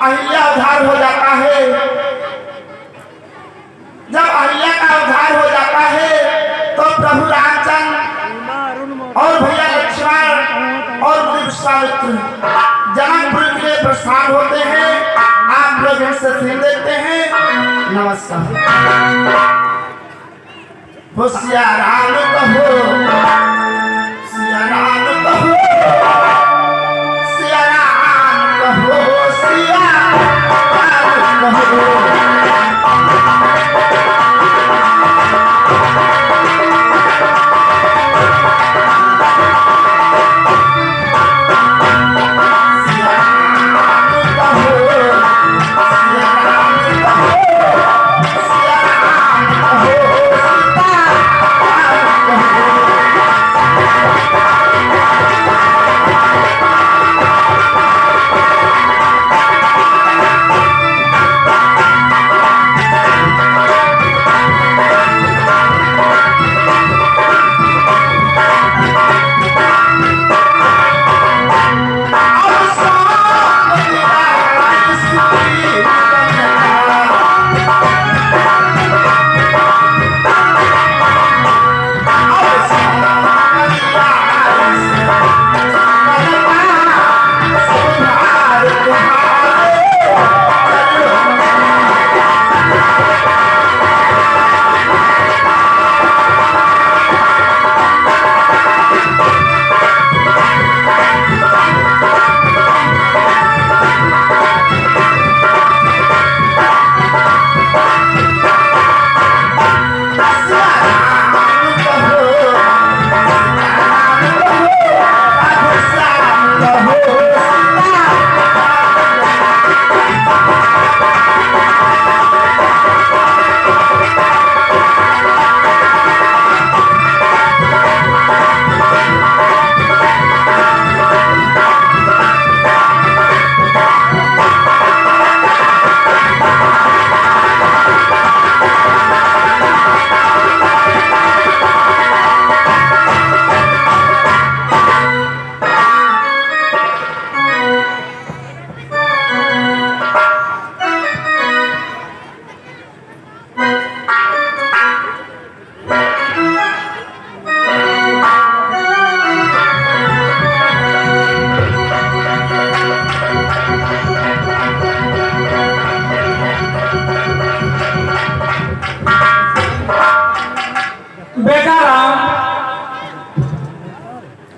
अहिल्या उद्धार हो जाता है। जब अहिल्या का उद्धार हो जाता है तो प्रभु रामचंद्र और भैया लक्ष्मण और विश्वामित्र जनकपुर के लिए प्रस्थान होते हैं। आप लोग ऐसे सीन देखते हैं। नमस्कार। हो सिया राम कहो, सिया राम कहो, सिया राम कहो, सिया राम कहो।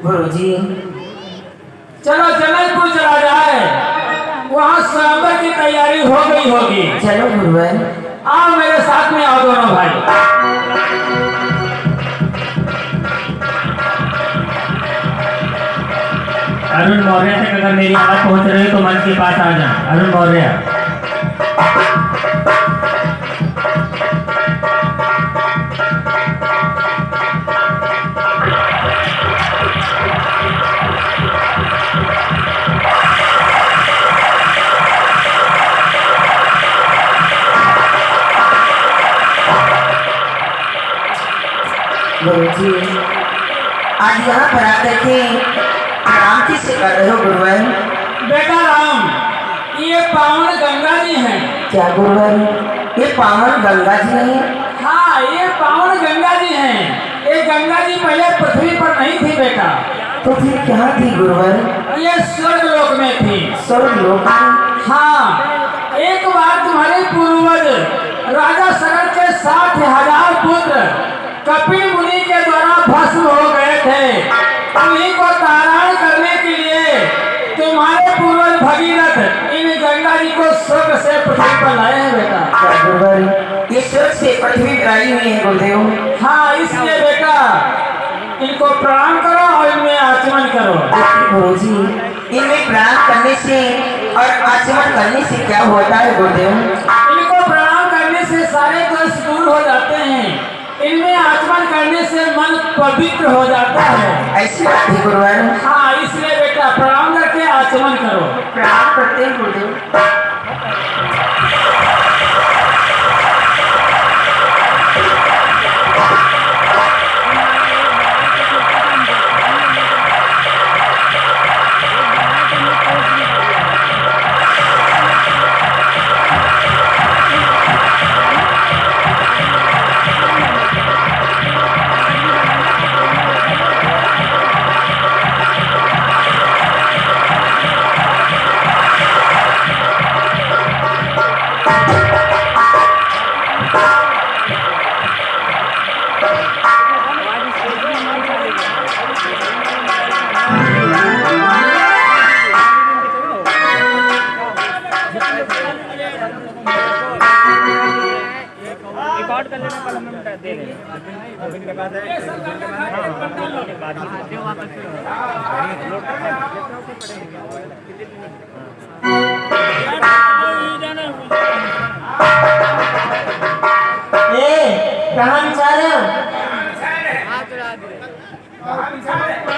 गुरुजी चलो जनकपुर चला जाए, वहाँ स्वयंवर की तैयारी हो गई होगी। चलो गुरुवर। आओ मेरे साथ में, आओ दोनों भाई। अरुण मौर्य तक अगर मेरी आवाज पहुंच रही है तो मंच के पास आ जा। अरुण मौर्य। गुरुजी आज यहाँ पर आकर के प्रणाम किससे कर रहे हो गुरुवर? बेटा राम, ये पावन गंगा जी हैं। क्या गुरुवर, ये पावन गंगा जी नहीं? हाँ, ये पावन गंगा जी हैं। ये गंगा जी पहले पृथ्वी पर नहीं थी बेटा। तो फिर क्या थी गुरुवर? ये स्वर्ग लोक में थी। स्वर्ग लोक में? हाँ, एक बार तुम्हारे पूर्वज राजा सरल के 60,000 पुत्र कपिल मुनि के द्वारा भस्म हो गए थे। उन्हीं को तारण करने के लिए तुम्हारे पूर्वज भगीरथ इन गंगा जी को स्वर्ग से पृथ्वी पर लाए हैं बेटा। क्या गुरुवर, ये स्वर्ग से पृथ्वी पर आई हुई है गुरुदेव? हाँ, इसलिए बेटा इनको प्रणाम करो और इनमें आचमन करो। गुरुजी, इनमें प्रणाम करने से और आचमन करने से क्या होता है गुरुदेव? इनको प्रणाम करने से सारे दोष दूर हो जाते हैं। इनमें आचमन करने से मन पवित्र हो जाता है। ऐसी बात है गुरुवर? हाँ, इसलिए बेटा प्रणाम करके आचमन करो। प्रणाम करते हैं गुरुदेव। कहाँ बिछा रहे हो?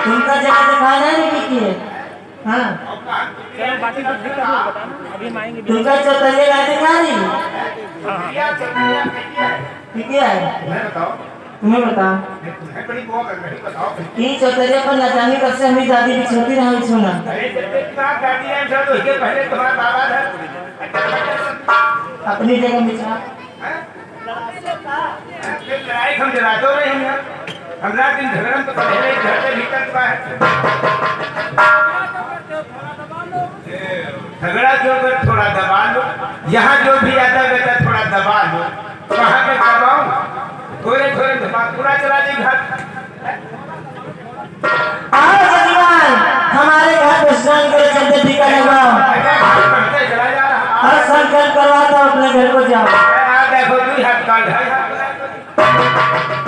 तुमका जगह दिखाना है नहीं की है? हाँ तुमका चौतरिया गाय दिखा रही ठीक है तुम्हें बताओ ये चौतरिया पर नचाने कब से हमें दादी बिछोती रहा बिछोना अपनी जगह बिछा हम जला दो रहे हैं हमरा दिन झगड़न तो पहले घर के भीतर का है झगड़ा जो कर थोड़ा दबा लो यहाँ जो भी आता बेटा थोड़ा दबा लो कहाँ के दबाओ थोड़े थोड़े दबा पूरा चला दी घर आओ जजमान हमारे घर पे स्नान करे चलते टीका लगवाओ चला जा रहा हर संकल्प करवा दो अपने घर को जाओ देखो तू हाथ काट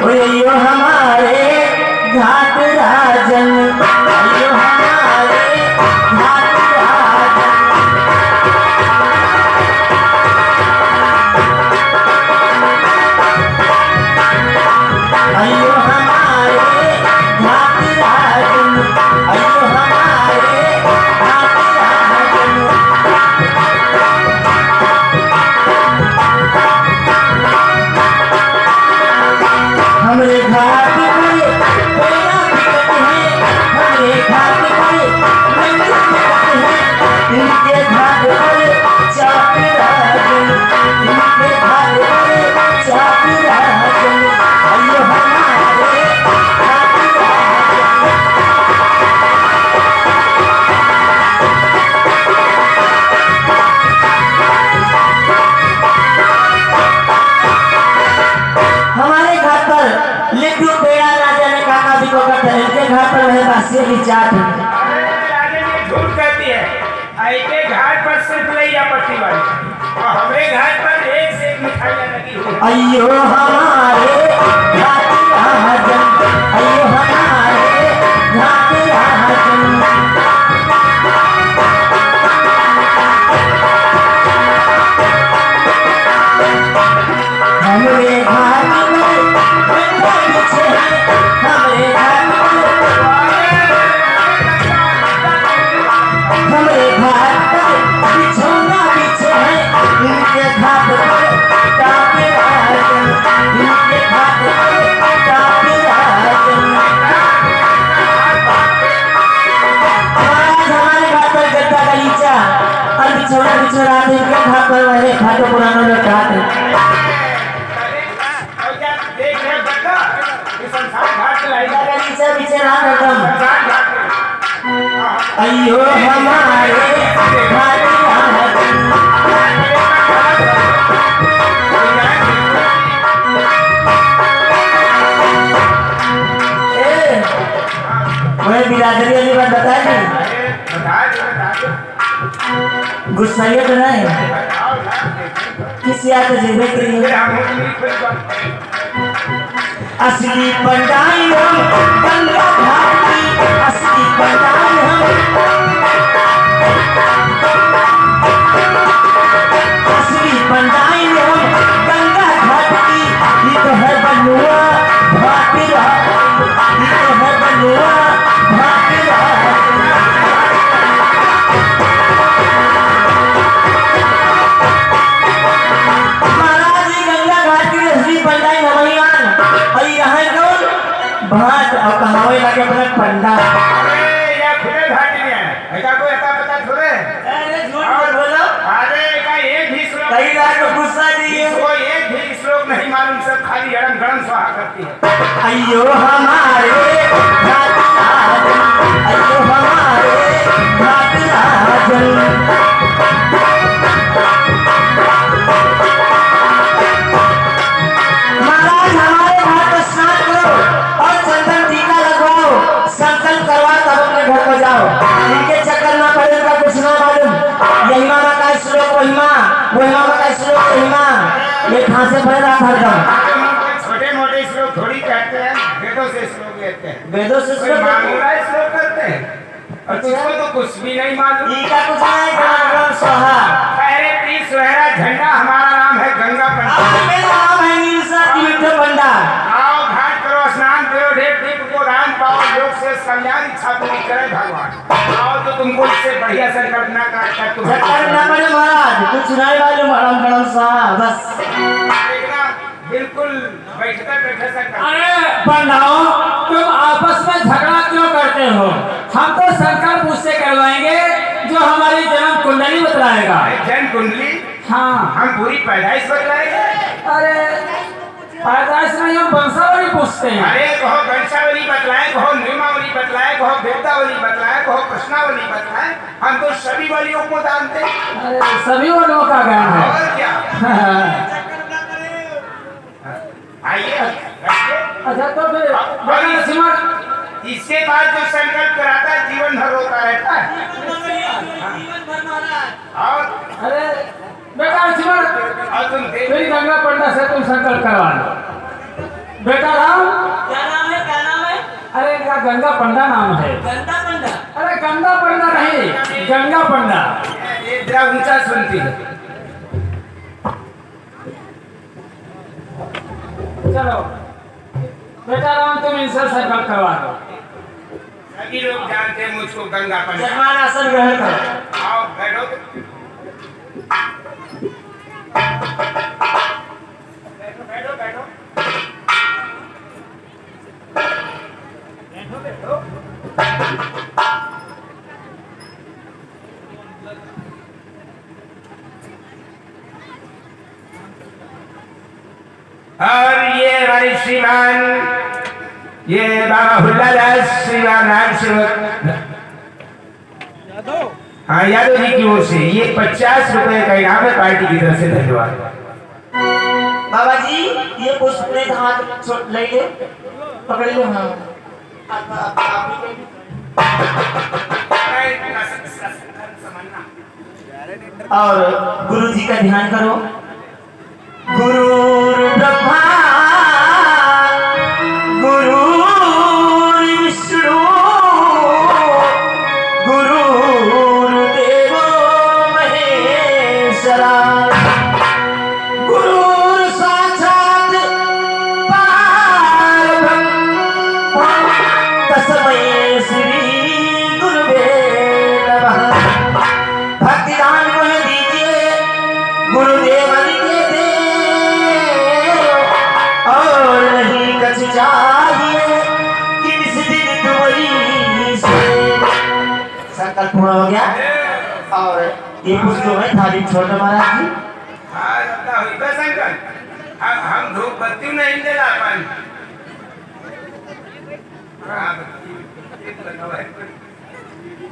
यो हमारे घाट राजन यो हमारे घाट राजन अयो हमारे घाट राजन अयो हमारे घाट राजन हमरे घाट पे कोयला बिकत है हमरे घाट पे मंदिर बिकत है इनके घाट पर चाप राजन इनके घाट पर चाप राजन अयो हमारे घाट राजन हमारे घाट पर लिट्टू पेड़ा ना जाने काका भी को करते हैं इनके घाट पर वह बासी की चाट झूठ कहती है ऐके घाट पर सिर्फ लैया पट्टी वाली और हमरे घाट पर एक से एक मिठाइयां लगी हुई अयो हमारे घाट राजन अयो हमारे घाट राजन हमरे घाट पर गंगा बिछे हैं हमरे घाट पर हमरे घाट पर बिछौना बिछे हैं इनके घाट पर टाप राजन इनके घाट पर टाप राजन आज हमारे घाट पर गद्दा गलीचा और बिछौना बिछौना इनके घाट पर वह घाटो पुरानों में घाट और क्या देख रहे बच्चा ये संसार घाट चलाएगा गलीचा बिछे ना एकदम संसार घाट अयो हमारे घाट राजन मैं बिरादरी वाली बात बताया नहीं बता दो गुस्साइए तो नहीं किसी आते जिम्मे के लिए असली पंडाई हम गंगा घाट की असली पंडाई हम असली पंडाई हम गंगा घाट की ये तो है बनुआ घाट राजन ये तो है बनुआ घाट राजन महाराज जी गंगा घाट की असली पंडाई नमैयान और यहाँ कौन भाट और कहावे लगे अपने पंडा अरे या खुले घाट में है ऐसा कोई ऐसा पता थोड़े अरे झूठ मत बोलो अरे का एक भी श्लोक कई रात को गुस्सा दिए इसको एक भी श्लोक नहीं मालूम सब खाली अड़म गड़म स्वाहा करती है अयो हमारे घाट राजन अयो हमारे घाट राजन महाराज हमारे घाट पर स्नान करो और चंदन टीका लगवाओ संकल्प करवा तब अपने घर को जाओ इनके चक्कर ना पड़े का कुछ ना मालूम यही मामा का श्लोक वही माँ का श्लोक वही माँ ये कहाँ से पढ़ रहा था एकदम वेदों से श्लोक लेते हैं, वेदों से कोई श्लोक लेते हैं। मामूला श्लोक करते हैं और तुझको तो कुछ भी नहीं मालूम। ईका कुछ नहीं गण स्वाहा। पहले तीन सुनहरा झंडा, हमारा नाम है गंगा पंडा। मेरा नाम है नीलसा तीर्थ पंडा। आओ घाट करो, स्नान करो, ढेर दीप को दान पाओ, योग से कल्याण इच्छा पूरी करे भगवान। आओ तो तुमको इससे बढ़िया संकल्पना काटता तुम झटकार ना पड़े महाराज, कुछ नहीं मालूम हरम गण स्वाहा बस। देखना, बिल्कुल बैठते बैठे संकल्प। अरे पंडाओं, तुम आपस में झगड़ा क्यों करते हो? हम तो संकल्प उससे करवाएंगे जो हमारी जन्म कुंडली बतलाएगा। जन कुंडली हाँ। हम पूरी पैदाइश बतलाएंगे। अरे पैदाइश में हम वंशावली पूछते हैं। अरे कहो वंशावली बतलाए, कहो नियमावली बतलाए, कहो वेदावली बतलाए, कहो प्रश्नावली बतलाए, हम तो सभी वलियों को जानते हैं। अरे सभी वालों का ज्ञान है। और क्या? आइए बैठिए। अच्छा तो फिर बड़ी सिमर इसके बाद जो संकल्प कराता है जीवन भर रोता रहता है। और अरे बेटा सिमर, और तुम देख फिर गंगा पंडा से तुम संकल्प करवा लो। बेटा राम, क्या नाम है, क्या नाम है? अरे इनका गंगा पंडा नाम है। गंगा पंडा। अरे गंगा पंडा नहीं, गंगा पंडा। ये जरा ऊंचा सुनती है। चलो बेटा राम, तुम इनसे संकल्प करवा दो। सभी लोग जानते हैं मुझको गंगा पंडा। जजमान आसन ग्रहण करो। आओ बैठो। बैठो बैठो बैठो बैठो बैठो। और ये हमारे श्रीमान, ये बाबा हुल्लादास श्रीमान राम सेवक हाँ यादव जी की ओर से ये 50 रुपए का इनाम है पार्टी की तरफ से। धन्यवाद। बाबा जी ये पुष्प ने हाथ ले ले, पकड़ लो। हाँ और गुरु जी का ध्यान करो। गुरु ब्रह्मा गुरु विष्णु गुरुदेवो महेश्वरा गुरु साक्षात् परब्रह्म तस्मै श्री गुरुवे नमः। भक्तिदान को दीजिए गुरुदेव के दे और नहीं कुछ चाहिए किस दिन तुम्हारी से। संकल्प पूरा हो गया और ये पुष्पों में थाली छोड़ महाराज जी। हाँ लगता हुई बस अंकल, हम धूप बत्ती नहीं जला पाए। हाँ,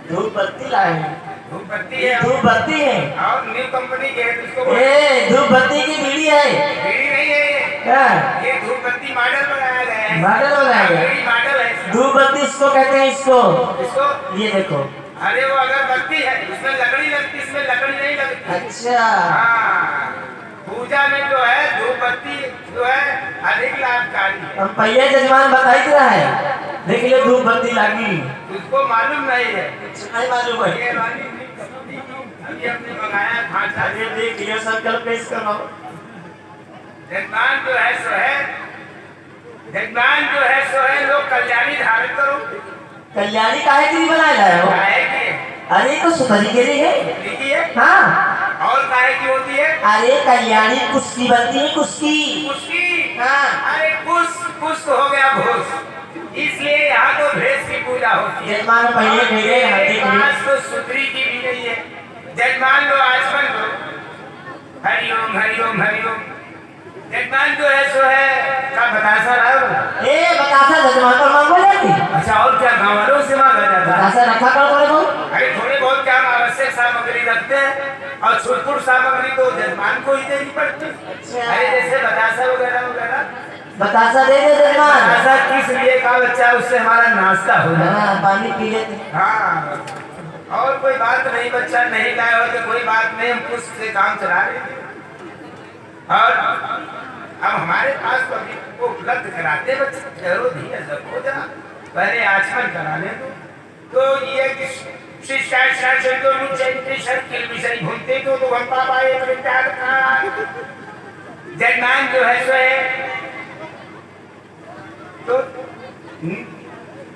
धूप बत्ती लाए हैं। धूप बत्ती है धूप बत्ती है। और न्यू कंपनी की है, इसको बोलो। ए धूप बत्ती की बीड़ी है। बीड़ी नहीं है ये। क्या ये धूप बत्ती मॉडल बनाया गया है। मॉडल बनाया गया है? बीड़ी मॉडल है इसका। धूप बत्ती इसको कहते हैं। इसको इसको ये देखो। अरे वो अगरबत्ती है, इसमें लकड़ी लगती, इसमें लकड़ी नहीं लगती। अच्छा हाँ, पूजा में जो है धूप बत्ती जो है अधिक लाभकारी है। हम पहले जजमान बताई तो रहा है। देख लो धूप बत्ती लगी। उसको मालूम नहीं है। नहीं मालूम है। ये वाली अभी हमने मंगाया खांचा। अरे देख लियो संकल्प पेश करो। जजमान जो है सो है, जजमान जो है सो है, लोग कल्याणी धारण करो। कल्याणी काहे के लिए बनाया है वो? काहे की है? अरे तो सुधरी के लिए है। लिखिए। हाँ और काहे की होती है? अरे कल्याणी कुश्ती बनती है। कुश्ती। उसकी हाँ अरे कुछ तो हो गया भूस, इसलिए यहाँ तो भैंस की पूजा होती है। जजमान पहले भेजे हम देख लियो। आज तो सुतरी की भी नहीं है। जजमान लो आचमन लो। हरिओम हरिओम हरिओम। जजमान जो है सो है का बतासा रहा। ए बतासा जजमान पर मांगो जाती। अच्छा और क्या गाँव वालों से मांगा जाता है? बतासा रखा करो थोड़े बहुत। अरे थोड़े बहुत क्या हम आवश्यक सामग्री रखते हैं और छुटपुट सामग्री तो जजमान को ही देनी पड़ती है। अच्छा। अरे जैसे बतासा वगैरह वगैरह। बतासा दे दे जजमान। बतासा किस लिए का बच्चा, उससे हमारा नाश्ता हो जाए। हाँ पानी पी लेते। हाँ और कोई बात नहीं, बच्चा नहीं लाए हो तो कोई बात नहीं, हम पुष्प से काम चला रहे हैं। और अब हमारे पास तो अभी वो उपलब्ध कराते बच्चे, ठहरो धीरज रखो जरा, पहले आचमन कराने दो। तो ये कि शिष्टाचार तो मुझे सर्किल विषय घूमते तो हम पापा ये प्रचार का जजमान जो है सो है तो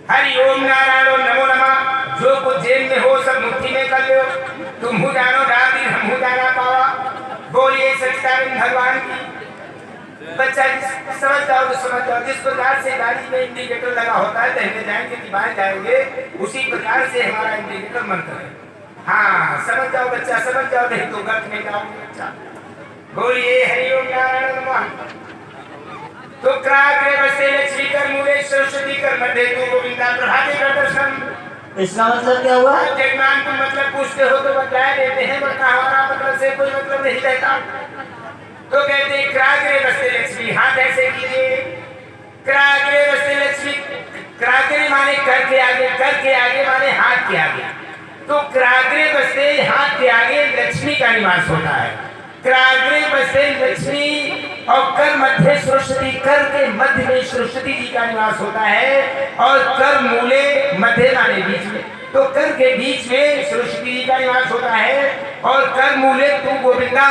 हरि ओम नारायण नमो नमः। जो कुछ जेब में हो सब मुट्ठी में कर लो, तुम हो जानो रात दिन हम हो जाना पावा। बोलिए सच्चिदानंद भगवान की। बच्चा समझ जाओ तो समझ जाओ, जिस प्रकार से गाड़ी में इंडिकेटर लगा होता है दाहिने जाएंगे कि बाएं जाएंगे, उसी प्रकार से हमारा इंडिकेटर मंत्र है। हाँ समझ जाओ बच्चा, समझ जाओ, नहीं तो गर्त में जाओगे बच्चा। बोलिए हरि ओम नारायण नमः। तो क्राग्रे बसे लक्ष्मी कर मूले सरस्वती कर मध्य तू गोविंदा प्रभाते कर दर्शन। इसका मतलब क्या हुआ? जजमान तुम मतलब पूछते हो तो बतला देते हैं, वरना हमारा मतलब से कोई मतलब नहीं रहता। तो कहते हैं क्राग्रे बसे लक्ष्मी, हाथ ऐसे कीजिए। क्राग्रे बसे लक्ष्मी, क्राग्रे माने कर के आगे माने हाथ के आगे। तो क्राग्रे बसे हाथ के आगे लक्ष्मी का निवास होता है। क्राग्रे बसे लक्ष्मी और कर मध्य सरस्वती, कर के मध्य में सरस्वती जी का निवास होता है। और कर मूले मध्य माने बीच में, तो कर के बीच में सरस्वती जी का निवास होता है। और कर मूले तू गोविंदा,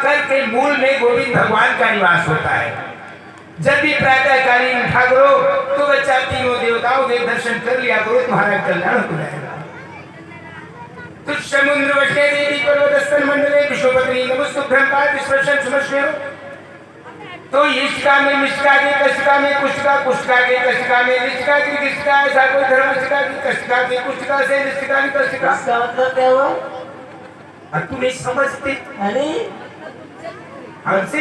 कर के मूल में गोविंद भगवान का निवास होता है। जब भी प्रातःकालीन उठा करो तो बच्चा तीनों देवताओं के दर्शन कर लिया करो, तुम्हारा कल्याण हो जाएगा। तुझ समुद्र वशे देवी पर्वतस्थल मंडले विश्वपत्नी नमस्तुभ्यं पाद स्पर्शन समश्मेव। तो इष्टिका में मिष्टिका के, कष्टिका में कुष्टिका, कुष्टिका के कष्टिका में निष्टिका की, किष्टिका ऐसा कोई धर्मष्टिका की, कष्टिका की कुष्टिका से निष्टिका की कष्टिका। इसका मतलब क्या हुआ? अब तू नहीं समझती? अरे हमसे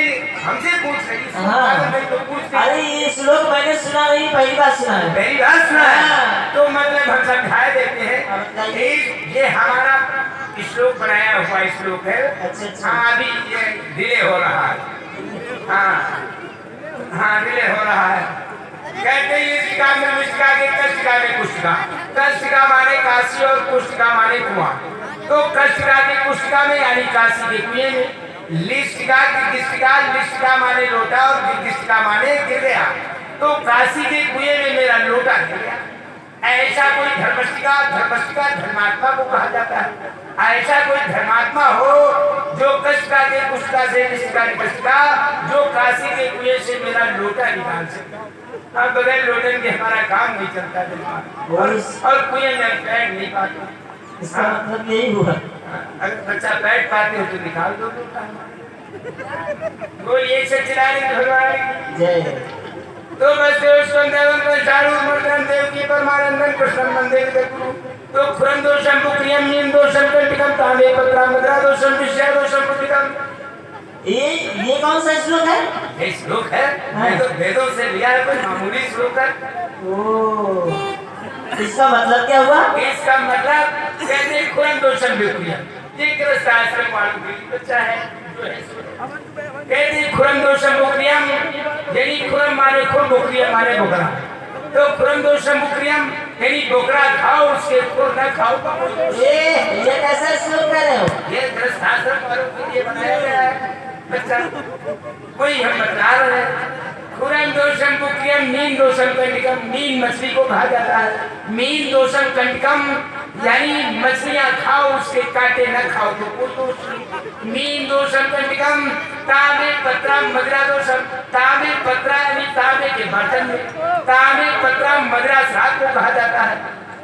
पूछ रही है। हाँ। नहीं तो पूछती। अरे ये श्लोक मैंने सुना नहीं, पहली बार सुना है। पहली बार सुना है? हाँ। तो मतलब हम समझा देते हैं। ये हमारा श्लोक बनाया हुआ श्लोक है। अच्छा। हाँ अभी ये डिले हो रहा है। हाँ डिले हो रहा है। कहते हैं इष्टिका में मिष्टिका के, कष्टिका में कुष्टिका। कष्टिका माने काशी और कुष्टिका माने कुआं। तो कष्टिका के कुष्टिका में यानी काशी के कुएं में, लिष्टिका की किष्टिका, लिष्टिका माने लोटा और गिष्टिका माने गिर गया। तो काशी के कुएं में मेरा लोटा गिर गया। ऐसा कोई धर्मष्टिका, धर्मष्टिका धर्मात्मा को कहा जाता है। ऐसा कोई धर्मात्मा हो जो कष्टिका के कुष्टिका से लिष्टिका की कष्टिका, जो काशी के कुएं से मेरा लोटा निकाल सकता। अब बगैर लोटन के हमारा काम नहीं चलता दिमाग, और कुएं में बैठ नहीं पाता। इसका मतलब यही हुआ। अगर बच्चा बैठ पाते हो तो निकाल दो लोटा। बोलिए सच्चिदानंद भगवान जय। तो बस देव चारू मर्दन देव की परमानंदन कृष्ण मंदिर देखो। तो खुरम दोषम पुक्रियम नीम दोषम कंटिकम तांबे पत्रा मुद्रा दोषम विषय दोषम पुटिकम। ये कौन सा श्लोक है? ये श्लोक है, मैं तो वेदों से लिया है, कोई मामूली श्लोक है। ओह, इसका मतलब क्या हुआ? इसका मतलब कहते हैं खुरम दोषम पुक्रियम, ये गृहस्थ आश्रम वालों के लिए बच्चा है जो है। कहते हैं खुरम दोषम पुक्रियम, यानी खुरम माने खुर, बुक्रियम माने बोकरा। तो खुरम दोषम पुक्रियम यानी बोकरा खाओ, उसके खुर न खाओ। ये कैसा श्लोक कर रहे हो? ये गृहस्थ आश्रम वालों के लिए बनाया गया है बच्चा, वही हम बता रहे हैं। खुरम दोषम पुक्रियम मीन दोषम कंटिकम, मीन मछली को कहा जाता है। मीन दोषम कंटिकम यानी मछलियां खाओ, उसके कांटे न खाओ तो कोई दोष नहीं। मीन दोषम कंटिकम तांबे पत्रा मदरा दोषम, तांबे पत्रा यानी तांबे के बर्तन में, तांबे पत्रा मदरा शराब को कहा जाता है।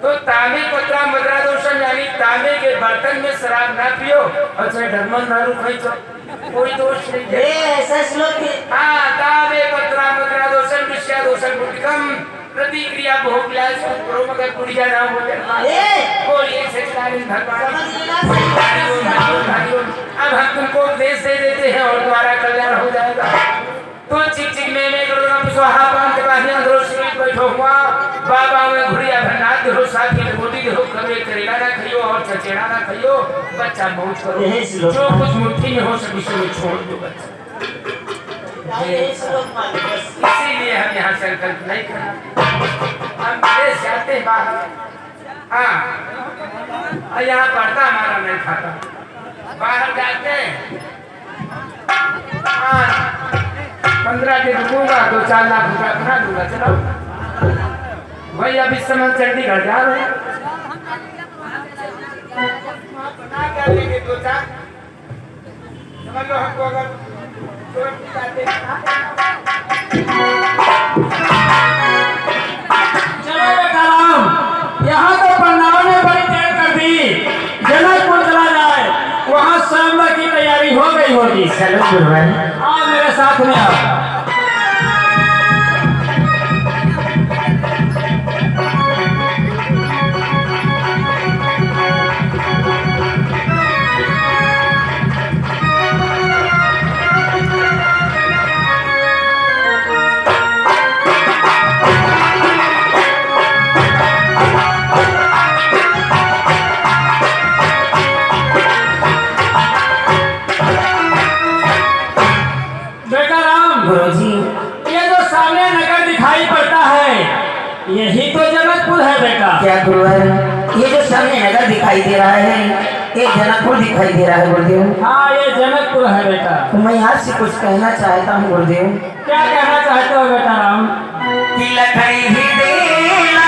तो तांबे पत्रा मदरा दोषम यानी तांबे के बर्तन में शराब ना पियो। अच्छा धर्मन नारू खाई तो कोई दोष नहीं है। ऐसा श्लोक है। हाँ तांबे पत्रा मदरा दोषम विषय दोषम पुटिकम प्रतिक्रिया बहुविलास करो मगर पुड़िया ना हो जाए। बोलिए सच्चिदानंद भगवान। अब हम तुमको उपदेश दे देते हैं और तुम्हारा कल्याण हो जाएगा। तो चिक चिक में करो स्वाहा पान के बाहियां धरो श्री बैठो हुआ बाबा में घुड़िया भरनाथ धरो साथी में मोदी धरो कभी करेला ना खाइयो और चचेड़ा ना खाइयो। बच्चा मौज करो, जो कुछ मुट्ठी में हो सके उसे छोड़ दो बच्चा। इसीलिए हम यहाँ संकल्प नहीं करते, हम विदेश जाते हैं बाहर। हाँ यहाँ पढ़ता हमारा नहीं खाता, बाहर जाते हैं। हाँ 15 के रुकूंगा 2-4 लाख रुपया बना दूंगा। चलो भाई अब इस समय चंडीगढ़ जा रहे हैं, बना क्या लेंगे 2-4 समझ लो हमको अगर तुरंत आते चलो बेटा राम, यहाँ तो पंडालों ने बड़ी देर कर दी, जनकपुर चला जाए, वहाँ स्वयंवर की तैयारी हो गई होगी। चलो गुरुवर। आओ मेरे साथ में आओ। यही तो जनकपुर है बेटा। क्या गुरुवर, ये जो सामने नगर दिखाई दे रहा है ये जनकपुर दिखाई दे रहा है गुरुदेव? हाँ ये जनकपुर है बेटा। तो मैं यहाँ से कुछ कहना चाहता हूँ गुरुदेव। क्या कहना चाहते हो बेटा राम? कि लखई ही देला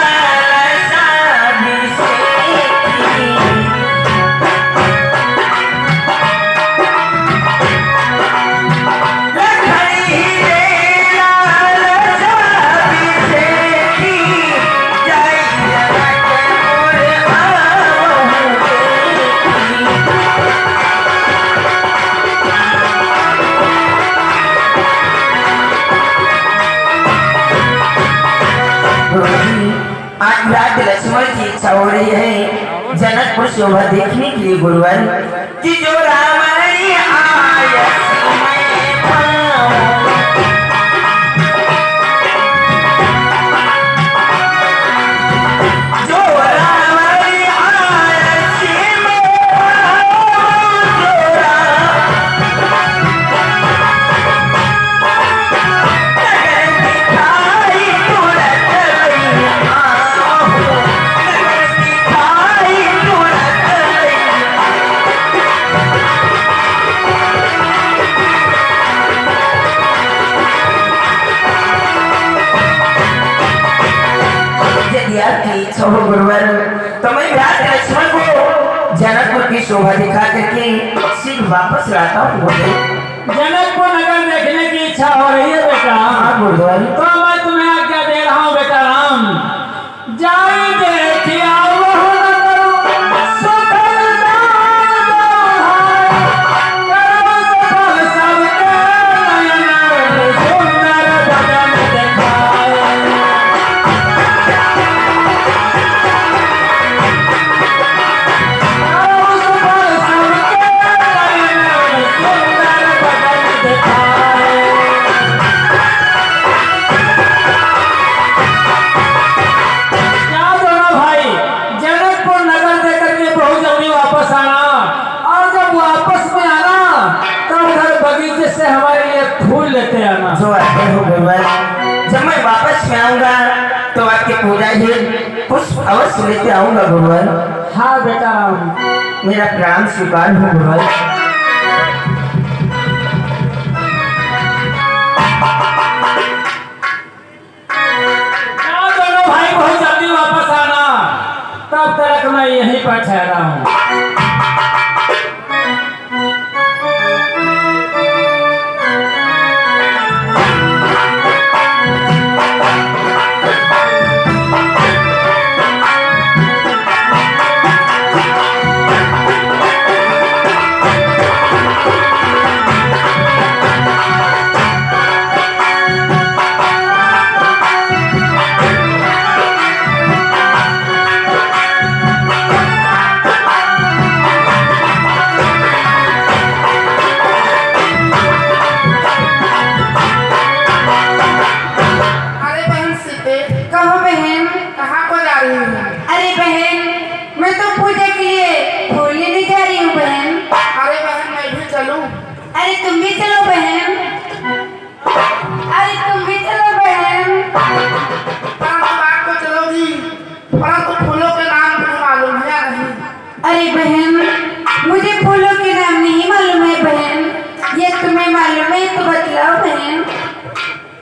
लक्ष्मण की इच्छा हो रही है जनकपुर शोभा देखने के लिए गुरुवर, कि जो रावणी आया गुरुवर, तो मैं लक्ष्मण को जनकपुर की शोभा दिखा करके शीघ्र वापस लाता हूँ। जनकपुर नगर देखने की इच्छा हो रही है बेटा? हाँ गुरुवर। तो मैं तुम्हें आज्ञा दे रहा हूँ बेटा राम, जाई देखिया जब मैं वापस में आऊंगा तो आपके पूजा ही पुष्प अवश्य लेते आऊंगा गुरुवर। हाँ बेटा राम, मेरा प्राण स्वीकार हो गुरुवर। दोनों भाई बहुत जल्दी वापस आना, तब तक मैं यहीं पर ठहरा हूँ।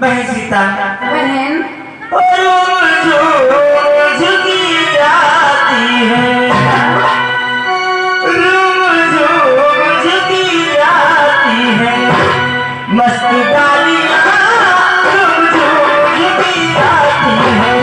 बहन सीता बहन रोज की जाती है, रोज की जाती है मस्त डालियाँ, रोज की जाती है।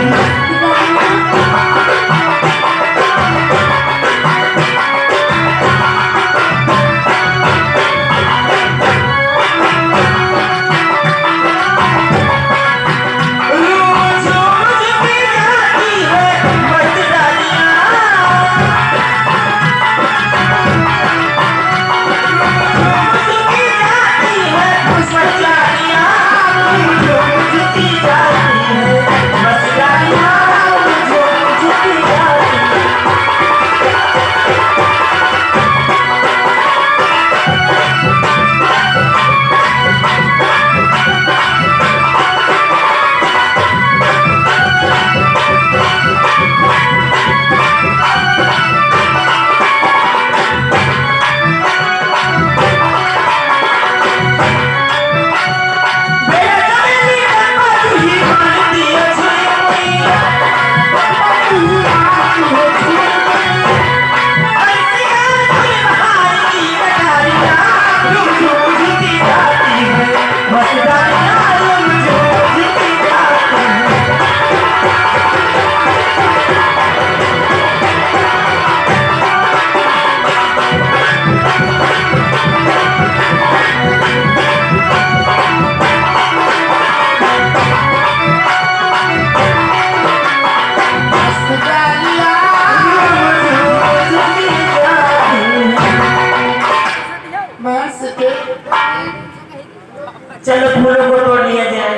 चलो फूलों को तोड़ लिया जाए।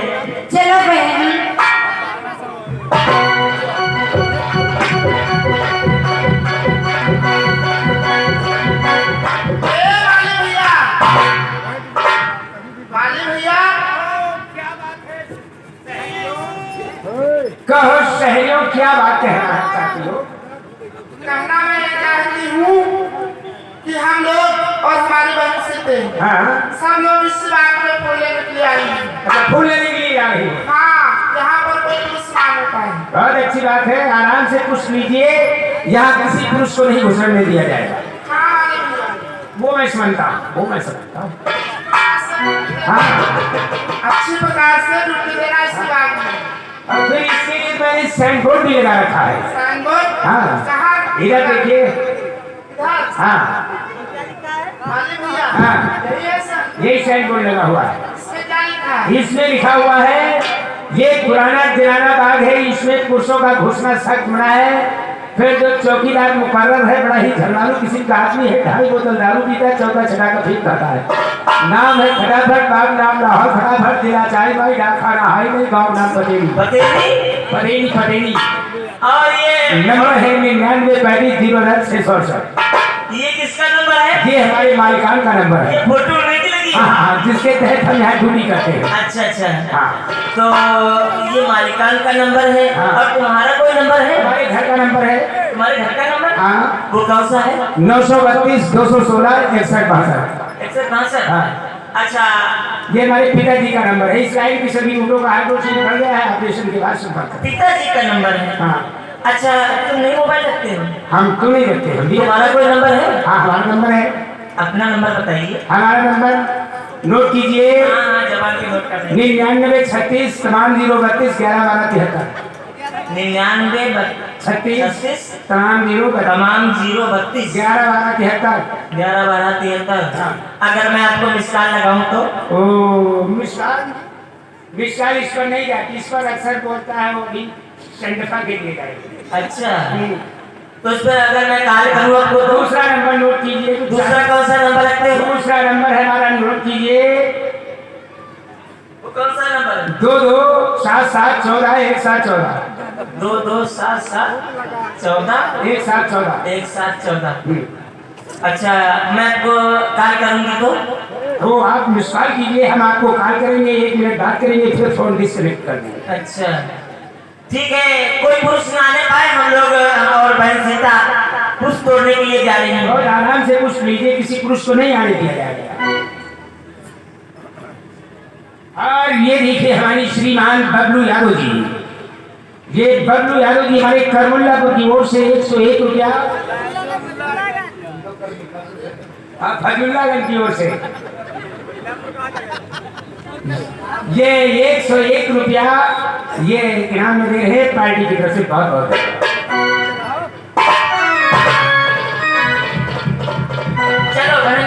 चलो बहन। कहो सहेलियों क्या बात कहना चाहती हो? कहना मैं ये चाहती हूँ कि हम लोग और हमारी बहन सीते हाँ सब लोग इस बाग में फूल लेने के लिए आई हैं। अच्छा फूल लेने के लिए आ रही हो? हाँ, यहाँ पर कोई पुरुष ना होता है। बहुत अच्छी बात है, आराम से पूछ लीजिए, यहाँ किसी पुरुष को नहीं घुसने दिया जाएगा। हाँ वाले भैया, वो मैं समझता हूँ, वो मैं समझता हूँ। हाँ अच्छी प्रकार से ड्यूटी देना इस बाग में। और फिर इसके लिए मैंने साइन बोर्ड भी लगा रखा है। साइन बोर्ड हाँ कहाँ? इधर देखिए। इधर हाँ वाले भैया, हाँ। यही है सर। यही साइन बोर्ड लगा हुआ है। इसमें क्या लिखा है? इसमें लिखा हुआ है ये पुराना दिलाना बाग है, इसमें पुरुषों का घुसना सख्त मना है। फिर जो चौकीदार मुकर्रर है बड़ा ही झल्लालू किस्म का आदमी है, 2.5 बोतल दारू पीता है, चौका छटा का फीक करता है। नाम है फटाफट, बाग नाम लाहौर फटाफट, दिला चाय भाई डाक खाना हाई नहीं, गाँव नाम पटेली पटेली पटेली। और ये नंबर है 99 ये किसका नंबर है? ये हमारे मालिकान का नंबर है। ये फोटो नहीं लगी? हाँ हाँ, जिसके तहत हम यहाँ ड्यूटी करते हैं। अच्छा अच्छा। हाँ तो ये मालिकान का नंबर है। हाँ। और तुम्हारा कोई नंबर है? हमारे घर का नंबर है। तुम्हारे घर का नंबर? हाँ वो कौन सा है? 932 216 6162। 162। हाँ अच्छा ये हमारे पिताजी का नंबर है। इस लाइन की सभी उठों का हाइड्रोसिल निकल गया है, ऑपरेशन के बाद संपर्क करें। पिताजी का नंबर है। हाँ अच्छा तुम नहीं मोबाइल रखते हो? हम क्यों नहीं रखते हैं? तुम्हारा कोई नंबर है? हाँ हमारा नंबर है। अपना नंबर बताइए। हमारा नंबर नोट कीजिए, हाँ हाँ जवान की नोट कर 99 36 तमाम 032 11 12 73। 99 36 तमाम 032 तमाम 032 11 12 73। 11 12 73। अगर मैं आपको मिस कॉल लगाऊं तो? ओ मिसाल इस पर नहीं जाती, इस पर अक्सर बोलता है वो भी संडफा के लिए जाएगी। अच्छा तो उस पर अगर मैं कॉल करूँ आपको तो? दूसरा नंबर नोट कीजिए। दूसरा कौन सा नंबर रखते हो? दूसरा नंबर है हमारा, नोट कीजिए। वो कौन सा नंबर है? 22 7 7 14 1 7 14। 22 7 7 14 1 7 14। 1 7 14। अच्छा मैं आपको कॉल करूंगी तो? तो आप मिस कॉल कीजिए, हम आपको कॉल करेंगे, 1 मिनट बात करेंगे, फिर फोन डिस्कनेक्ट कर देंगे। अच्छा ठीक है। कोई पुरुष ना आने पाए, हम लोग और बहन सीता पुरुष तोड़ने के लिए जा रहे हैं। और आराम से पूछ लीजिए, किसी पुरुष को नहीं आने दिया जाएगा। और ये देखिए मानी श्रीमान बबलू यादव जी, ये बबलू यादव जी हमारे करमुल्लापुर की ओर से 101 रुपया, फजुल्लागंज की ओर से ये 101 रुपया ये इनाम में दे रहे पार्टी की तरफ से। बहुत बहुत चलो घर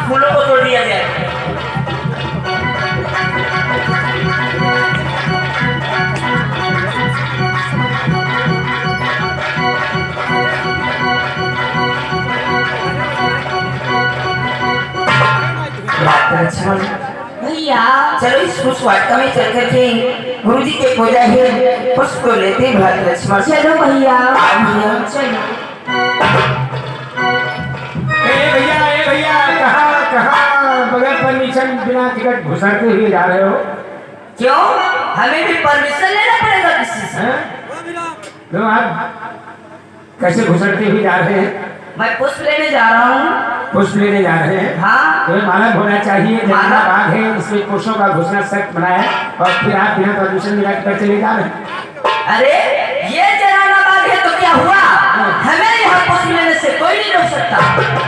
फूलों को तोड़ दिया जाए। लक्ष्मण भैया चलो इस पुष्प वाटिका में चल करके गुरु जी के पूजा है पुष्प को लेते हैं भरत लक्ष्मण। चलो भैया भैया चलो। ए भैया कहाँ बगैर परमिशन बिना टिकट घुसरते हुए जा रहे हो? क्यों हमें भी परमिशन लेना पड़ेगा किसी से? हैं? क्यों आप कैसे घुसरते हुए जा रहे हैं? मैं पुष्प लेने जा रहा हूँ। पुष्प लेने जा रहे हैं? हाँ तो मालूम होना चाहिए जहाँ मालूम। बाग है इसमें पुरुषों का घुसना सख्त बनाया है और फिर आप बिना परमिशन बिना टिकट चले जा रहे हैं। अरे ये जनानाबाद है तो क्या हुआ? हमें यहाँ पुष्प लेने से कोई नहीं रोक सकता।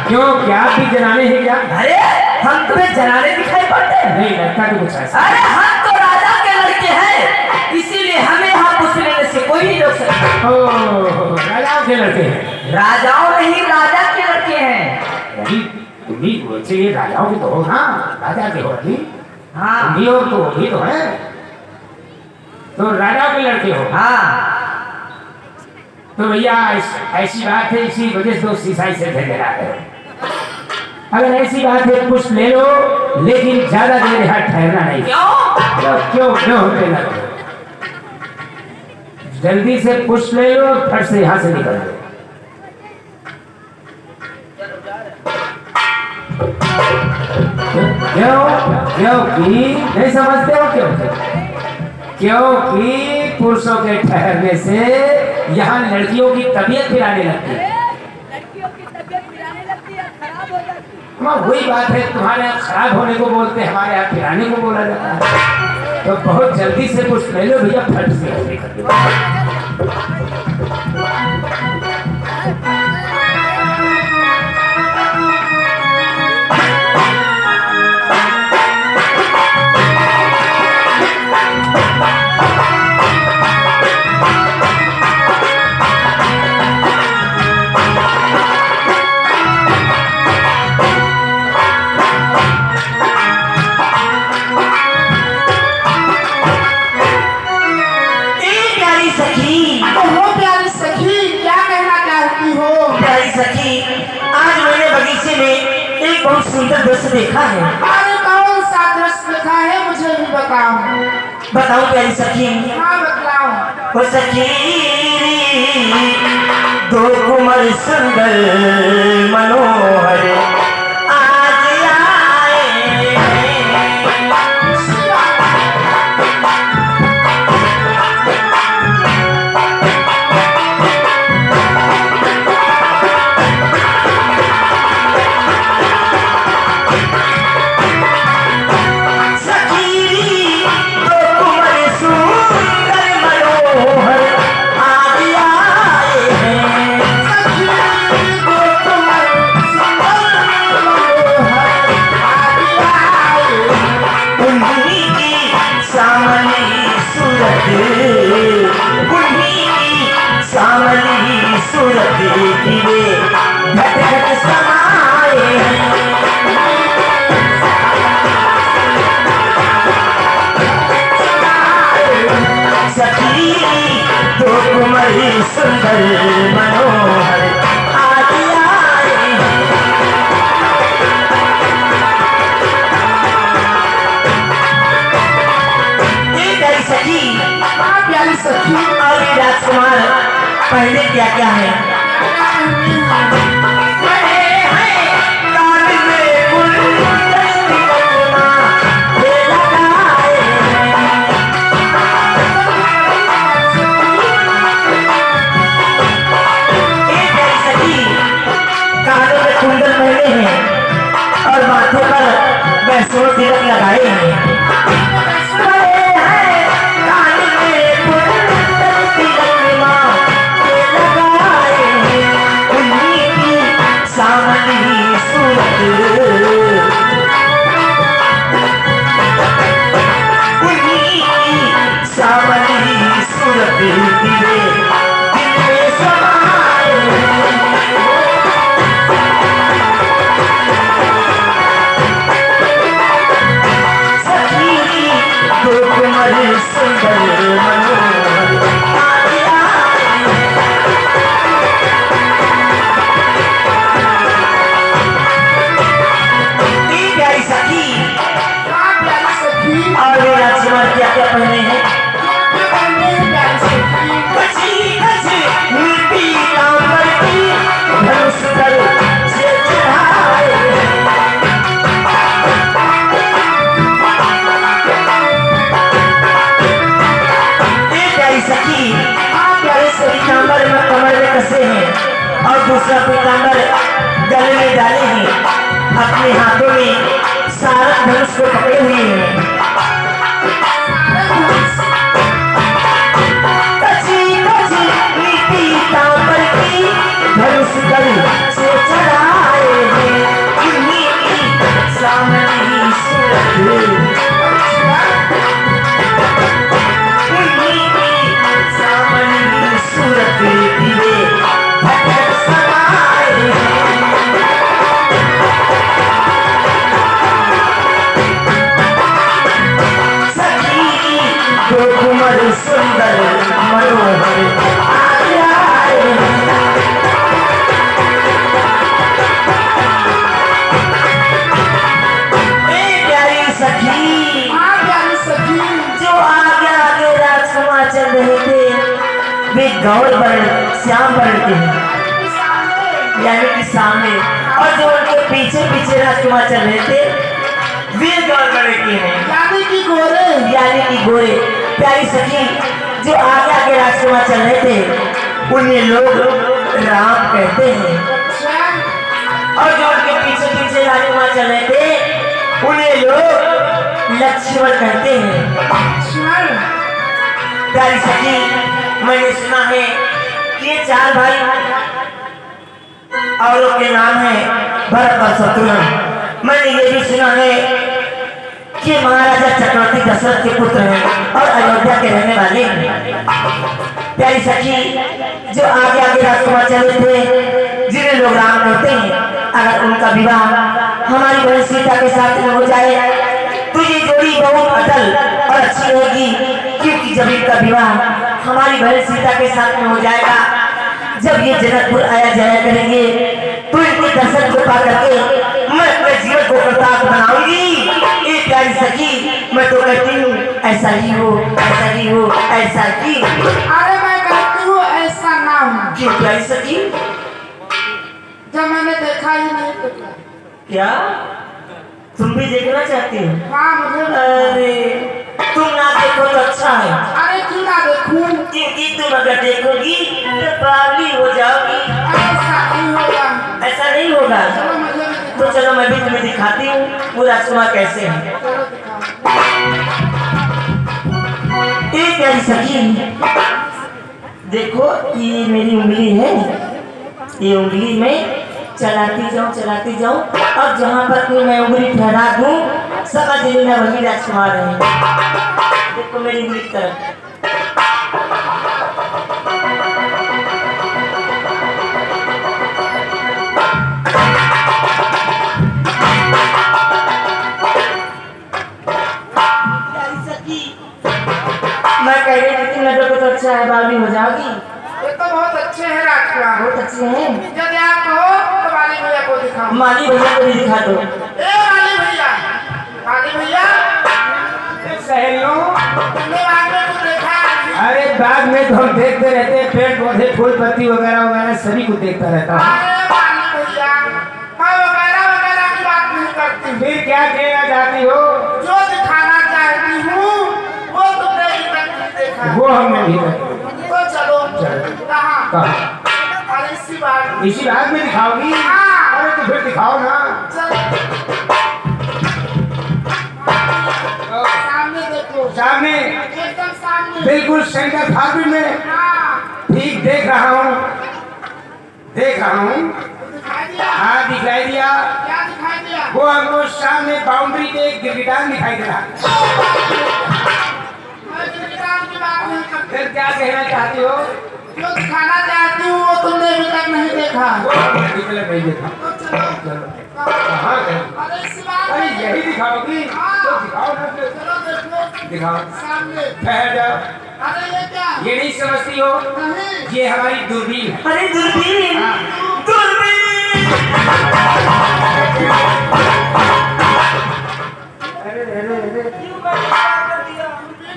क्यों क्या आप भी जनाने हैं क्या? अरे हम तुम्हें जनाने दिखाई पड़ते हैं? नहीं लगता तो कुछ ऐसा। अरे हम तो राजा के लड़के हैं, इसीलिए हमें यहाँ पुष्प लेने से कोई नहीं रोक सकता। ओ राजाओं के लड़के हैं? राजाओं नहीं राजा के लड़के हैं। अभी तुम भी वैसे ये राजाओं के तो हो ना, राजा के हो अभी। हाँ तुम भी और तो वो भी तो है, तो राजाओं के लड़के हो। हाँ तो भैया ऐसी बात है, इसी वजह से दोस्त ईसाई से झगड़ा रहे हो। अगर ऐसी बात है पुष्प ले लो, लेकिन ज्यादा देर यहाँ ठहरना नहीं। क्यों? क्यों होते लगे? जल्दी से पुष्प ले लो, फट से यहाँ से निकल दो। क्योंकि नहीं समझते हो? क्योंकि पुरुषों के ठहरने से यहाँ लड़कियों की तबीयत फिर आने लगती है। वही बात है, तुम्हारे यहाँ खराब होने को बोलते हैं, हमारे यहाँ फिराने को बोला जाता है। तो बहुत जल्दी से कुछ ले लो भैया, फट से निकल दो। बहुत सुंदर दृश्य देखा है। अरे कौन सा दृश्य देखा है, मुझे भी बताओ। बताओ प्यारी सखी। हाँ बतलाओ। ओ सखी दो कुमार सुंदर मनोहर आज आए। सुंदर मनोहर आज आए हैं। ये प्यारी सखी, हाँ प्यारी सखी। और ये राजकुमार पहले क्या क्या है? और माथे पर वैष्णो तिलक लगाए हैं। सारंग धनुष को पकड़े हुए हैं। कची कची नीति तांबर की धनुष कल से चढ़ाए हैं। इन्हीं की सामने सूरत सूरत दिवे भटक समाए हैं। सखी दो कुमर सुंदर मनोहर आए हैं। प्यारी सखी, हाँ प्यारी सखी, जो आगे आगे राजकुमार चल रहे थे वे गौर वर्ण श्याम वर्ण के हैं, यानी कि सामने, और जो उनके पीछे पीछे राजकुमार चल रहे थे वे गौर वर्ण के हैं, यानी कि गोरे, यानी कि गोरे। प्यारी सखी, जो आगे आगे राजकुमार चल रहे थे उन्हें लोग राम कहते हैं, और जो उनके पीछे पीछे राजकुमार चल रहे थे उन्हें लोग लक्ष्मण कहते हैं। प्यारी सखी, मैंने सुना है कि ये चार भाई और उनके नाम है भरत और शत्रुघ्न। मैंने ये भी सुना है कि महाराजा चक्रवर्ती दशरथ के पुत्र हैं और अयोध्या के रहने वाले हैं। प्यारी सखी, जो आगे आगे राजकुमार चले थे जिन्हें लोग राम कहते हैं, अगर उनका विवाह हमारी बहन सीता के साथ में हो जाए तो ये जोड़ी बहुत अटल और अच्छी रहेगी, क्योंकि जब इनका विवाह हमारी बहन सीता के साथ में हो जाएगा, जब ये जनकपुर आया जाया करेंगे तो इनके दर्शन को पा करके मैं अपने जीवन को कृतार्थ बनाऊंगी। ये प्यारी सखी, मैं तो कहती हूँ ऐसा ही हो, ऐसा ही हो, ऐसा ही। अरे मैं कहती हूँ ऐसा ना हो। क्यों प्यारी सखी? जब मैंने देखा ही नहीं तो क्या तुम भी देखना चाहती हो? हाँ मुझे, अरे तुम ना देखो तो अच्छा है। अरे क्यों ना देखूं? क्योंकि तुम अगर देखोगी तो बावली हो जाओगी। ऐसा नहीं होगा। ऐसा नहीं होगा चलो मुझे भी दिखाओ। तो चलो मैं भी तुम्हें दिखाती हूँ वो राजकुमार कैसे हैं। चलो दिखाओ। एक प्यारी सखी, देखो ये मेरी उंगली है, ये उंगली में चलाती जाऊं और जहाँ पर कोई मैं उंगली ठहरा दूं समझ लेना वही राजकुमार है। देखो मेरी उंगली की तरफ, मैं कह रही थी तुम नजर को तो अच्छा है, बावली हो जाओगी। ये तो बहुत अच्छे हैं राजकुमार। बहुत अच्छे हैं। यदि आप कहो तो वाली भैया को दिखाओ। माली भैया को भी दिखा दो। ए वाली भैया, वाली भैया, सहेलियों, तुमने बाग में कुछ देखा? अरे बाग में तो हम देखते रहते हैं, पेड़ पौधे फूल पत्ती वगैरह वगैरह सभी को देखता रहता हूँ। अरे वाली भैया, मैं वगैरह वगैरह की बात नहीं करती। फिर क्या कहना चाहती हो? जो दिखाना चाहती हूँ वो तुमने अभी तक नहीं देखा। वो हमने भी देखा। तो चलो। कहाँ? कहाँ? अरे इसी बात में। इसी बाग में दिखाओगी? हाँ। अरे तो फिर दिखाओ ना। सामने देखो। सामने? एकदम सामने। बिल्कुल सेंटर फार्म में। हाँ। ठीक देख रहा हूँ, देख रहा हूँ। दिखाई दिया? हाँ दिखाई दिया। क्या दिखाई दिया? वो हमको सामने बाउंड्री के एक गिरगिटान दिखाई दे रहा। मैं गिरगिटान की बात नहीं करती। फिर क्या कहना चाहती हो? जो दिखाना चाहती हूँ वो तुमने अभी तक नहीं देखा। वो हमने अभी तक नहीं देखा। तो चलो। चलो। कहाँ गए? अरे इसी बात अरे में। यही दिखाओगी? तो दिखाओ ना फिर। चलो देखो। दिखाओ। सामने। ठहर जाओ। अरे ये क्या? ये नहीं समझती हो? नहीं। ये हमारी दूरबीन है। अरे दूरबीन, हाँ। दूरबीन।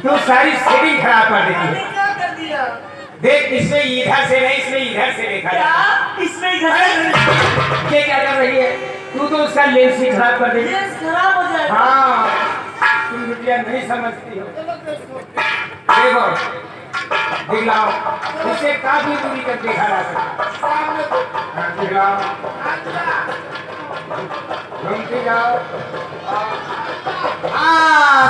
तू सारी सेटिंग खराब कर देती है। क्या कर दिया? देख इसमें इधर से नहीं, इसमें इधर से देखा क्या? जाता इसमें है। इधर ये क्या कर रही है? तू तो उसका लेंस ही खराब कर देती है। लेंस खराब हो जाएगा। हाँ, तुम बिटिया नहीं समझती हो। देखो, दिखलाओ, इससे काफी दूरी तक देखा जा सकता है। सामने देखो। हाँ, दिखलाओ। अच्छा। घूमते जाओ। हाँ,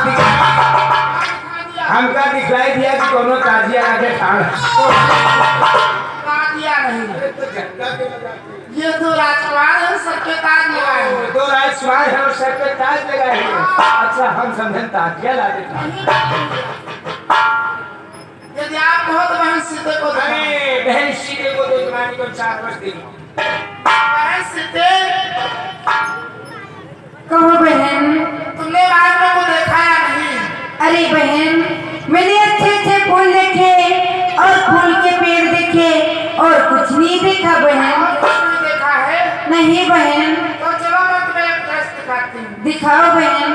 हमका दिखलाई दिया कि कोनो ताजिया आगे ठाड़ ताजिया नहीं, तो झटका के लगाते हैं। ये दो राजकुमार है, सर पे ताज लगाए हैं। दो राजकुमार है और सर पे ताज लगाए हैं। अच्छा, हम समझन ताजिया ला देते हैं। यदि आप कहो तो बहन सीते को दो। अरे बहन सीते को दो, तुम्हारी को 4 वर्ष दी। बहन सीते, कहो बहन। तुमने राजमा को देखा या नहीं? अरे बहन, मैंने अच्छे अच्छे फूल देखे और फूल के पेड़ देखे और कुछ नहीं देखा बहन। और कुछ नहीं देखा है? नहीं बहन। तो चलो मैं तुम्हें एक दृश्य दिखाती हूँ। दिखाओ बहन।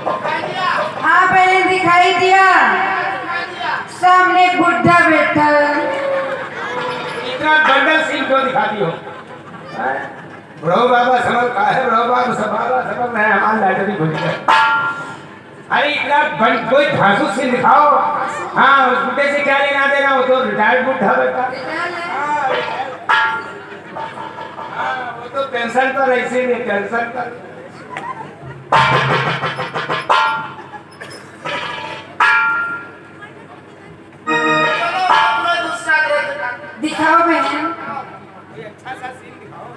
दिखाई दिया? हाँ बहन, दिखाई दिया। दिखाई दिया? सामने एक बुढ़ा बैठा। इतना बंडल सीन क्यों दिखाती हो? ब्रो बाबा समझ का है, ब्रो बाबा समझ रहे हैं, हमारा लाइटर भी भूल गया। अरे इतना कोई धांसू सीन दिखाओ। हाँ, उस बुढ़े से क्या लेना देना, वो तो रिटायर्ड बुढ़ा बैठा। हाँ, वो तो पेंशन पर ऐसे नहीं, पेंशन पर। चलो अब मैं दूसरा दृश्य दिखाती हूँ। दिखाओ बहन। कोई अच्छा सा सीन दिखाओ।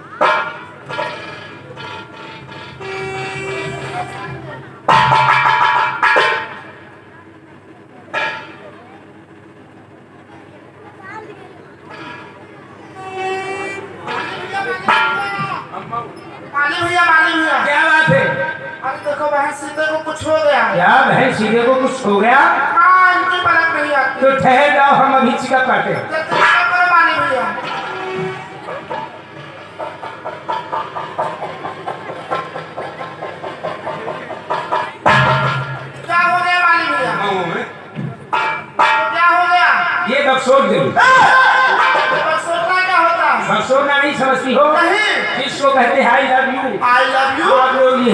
माली भैया, क्या बात है? अरे देखो बहन सीते को कुछ हो गया। क्या बहन सीधे को कुछ हो गया? हाँ, इनकी पलक नहीं आती। तो ठहर जाओ, हम अभी चिकअप करते हैं। जब तक सब करो माली भैया। क्या हो गया माली भैया? तो क्या हो गया? ये बक्सोर दे। और सोचना क्या होता है? बक्सोर ना नहीं समझती हो? नहीं। जिसको कहते हैं I love you. I love you। आप लोग ये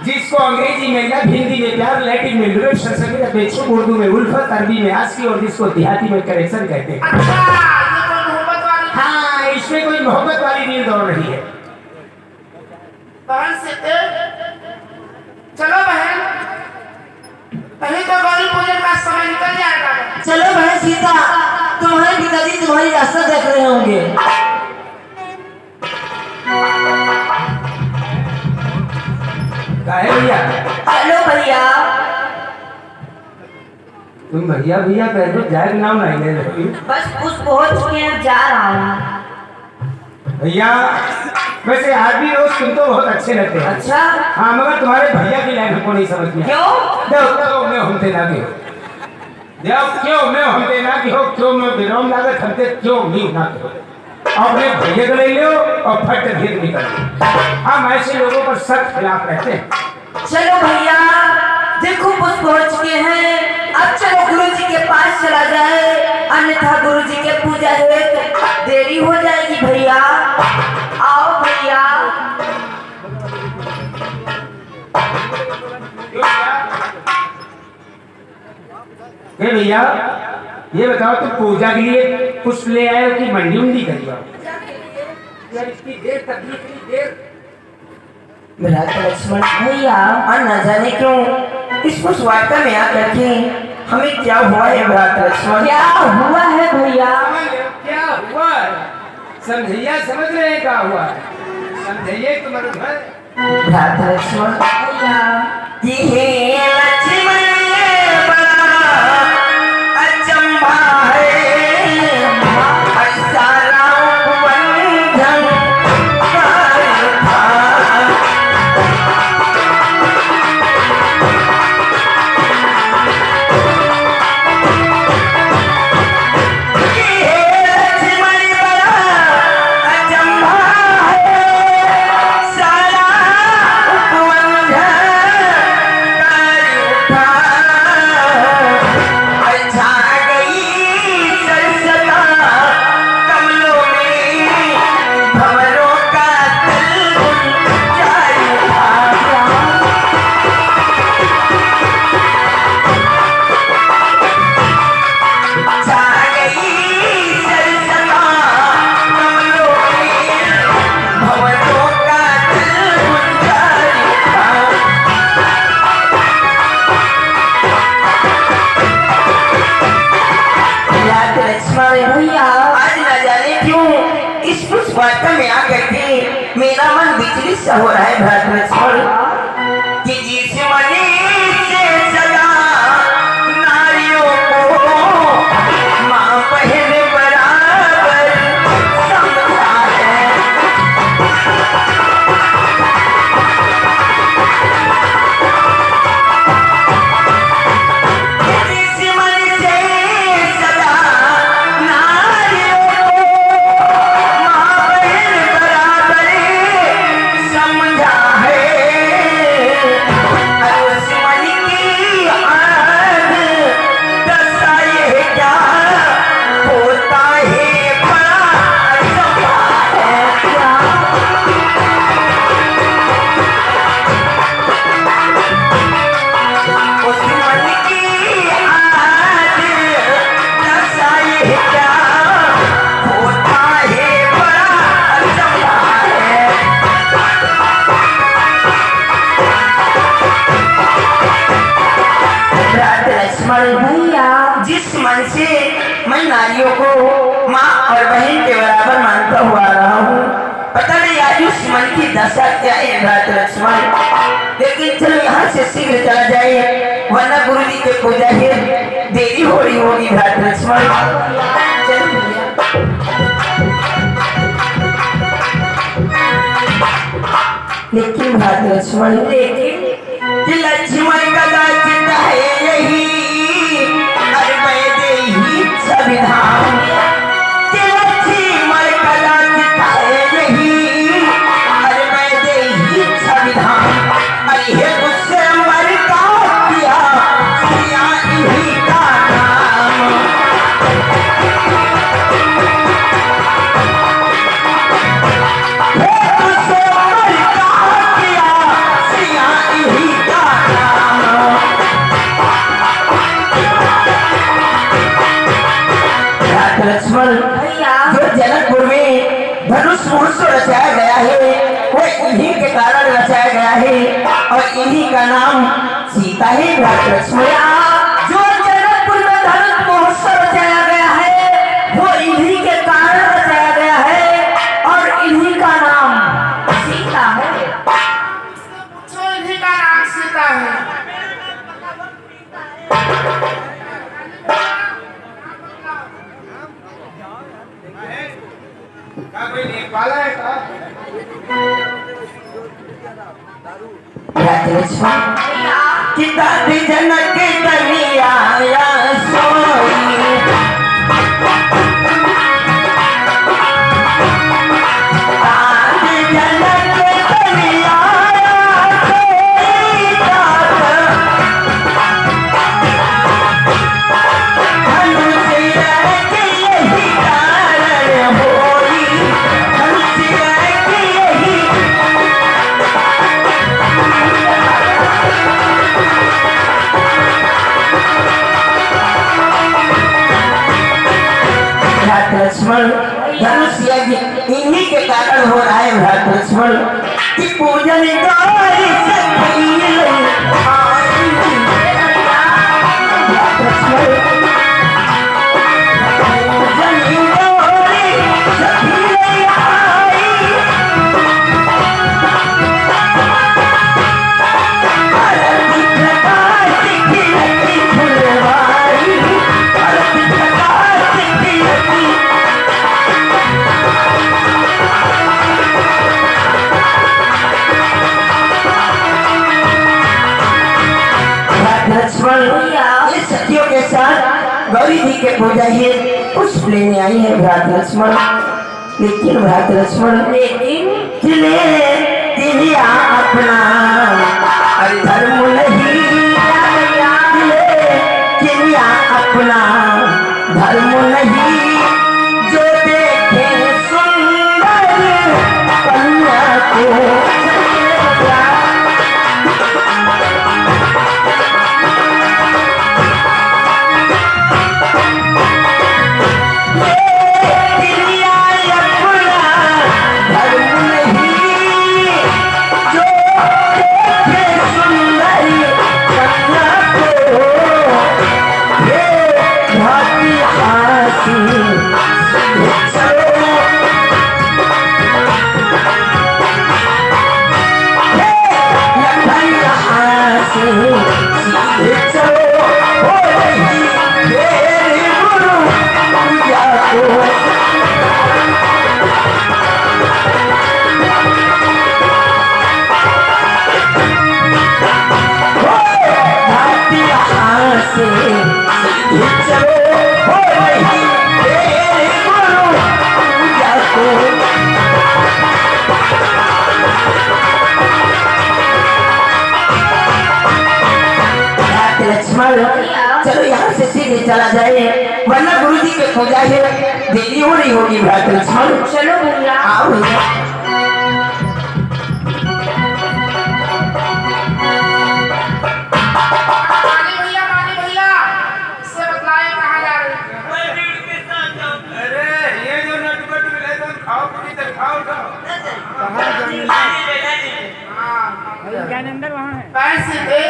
जिसको अंग्रेजी में लव, हिंदी में प्यार, लैटिन में लुरेट, संस्कृत में बेचूक, उर्दू में उल्फत, अरबी में आस्की और जिसको देहाती में करेक्शन कहते हैं। अच्छा, ये कोई मोहब्बत वाली। हाँ, इसमें कोई मोहब्बत वाली नींद दौड़ रही है। बहन सीते, चलो बहन, कहीं तो गौरी पूजन का समय निकल जाएगा। चलो बहन सीता, तुम्हारे पिताजी तुम्हारी रास्ता देख रहे होंगे। काहे भैया? चलो भैया। तुम भैया भैया कह दो, जाए के नाम नहीं ले रही। बस उस पहुंच के जा रहा हूँ। भैया वैसे आदमी रोज तुम तो बहुत अच्छे लगते हैं। अच्छा, हाँ, मगर तुम्हारे भैया की लाइन हमको नहीं समझ में। क्यों? क्यों मैं हमते ना के देव, क्यों मैं हमते ना के हो, क्यों मैं विराम लागत हमते, क्यों नहीं ना के हो। अपने भैया को ले लो और फट भेद निकल लो। हम ऐसे लोगों पर सख्त खिलाफ रहते हैं। चलो भैया, देखो पुष्प पहुंच के हैं। अब चलो गुरु जी के पास चला जाए, अन्यथा गुरु जी के पूजा है तो देरी हो जाएगी भैया। आओ भैया। हे भैया, ये बताओ तुम पूजा के लिए पुष्प ले आए हो कि मंडी उंडी करी हो? यार इसकी देर तक इतनी देर। मेरा लक्ष्मण भैया, और न जाने क्यों इस पुष्पवाटिका में आकर के हमें क्या हुआ है भ्रात लक्ष्मण? क्या हुआ है भैया? क्या हुआ है? समझैया समझ रहे हैं क्या हुआ है? समझैया तुम्हारे घर भ्रात लक्ष्मण भैया, ये लक्ष्मण बड़ा अचंभा है। ऐसा राम बंधन कार्य था। वार्ता में आकर के मेरा मन विचलित सा हो रहा है भरत लक्ष्मण कि जिस मनी से सदा नारियों को माँ बहन बराबर समझा है, जिस मन से सदा नारियों को माँ बहन बराबर समझा है, उस मन की आग दशा ये क्या होता है बड़ा अचंभा है क्या। उस मन की आग दशा ये क्या होता है बड़ा अचंभा है। भरत लक्ष्मण भैया जिस मन से मैं नारियों को माँ और बहन के बराबर मानता हुआ रहा हूँ, पता नहीं आज उस मन की दशा क्या है भरत लक्ष्मण। लेकिन चलो यहाँ से शीघ्र चला जाए वरना गुरु जी के पूजा है देरी हो रही होगी भरत लक्ष्मण। चलो भैया। लेकिन भरत लक्ष्मण कि लक्ष्मण का दाचित है यही अरे मैं दे ही संविधान कि लक्ष्मण का दाचित है यही अरे मैं दे ही संविधान अरे हे गुस्से मर का किया सिया इन्हीं का नाम। हे गुस्से मर का किया सिया इन्हीं का नाम। भरत लक्ष्मण भैया जो जनकपुर में धनुष महोत्सव रचाया गया है वो इन्हीं के कारण रचाया गया है और इन्हीं का नाम सीता है भरत लक्ष्मण। जो जनकपुर में धनुष महोत्सव रचाया गया है वो इन्हीं के कारण रचाया गया है और इन्हीं का नाम सीता है। जो इन्हीं का नाम सीता है। का कोई नेपाला है का भरत लक्ष्मण कि दादी जनक कन्हैया सोई दादी जनक कन्हैया सोई जात धनुष के यही कारण होई धनुष के यही भरत लक्ष्मण धनुष यज्ञ इन्हीं के कारण हो रहा है भरत लक्ष्मण कि पूजन गौरी सखी आई। भरत लक्ष्मण पूजन गौरी सखी आई। आरती प्रकाश खिलती फुलवारी आरती प्रकाश खिलती भरत लक्ष्मण ये सखियों के साथ गौरी जी के पूजा है पुष्प लेने आई है भरत लक्ष्मण। लेकिन भरत लक्ष्मण किले किलिया अपना अरे धर्म नहीं किले किलिया अपना धर्म नहीं जो देखे सुंदर कन्या को धर्म नहीं जो देखे सुंदर हो जाए, देरी हो रही होगी भ्राता लक्ष्मण। चलो भैया। आओ भैया। मानी भैया इससे बतलाए कहाँ जा रहे अरे ये जो नटबट मिले तो खाओ पूरी तरह खाओ पैसे दे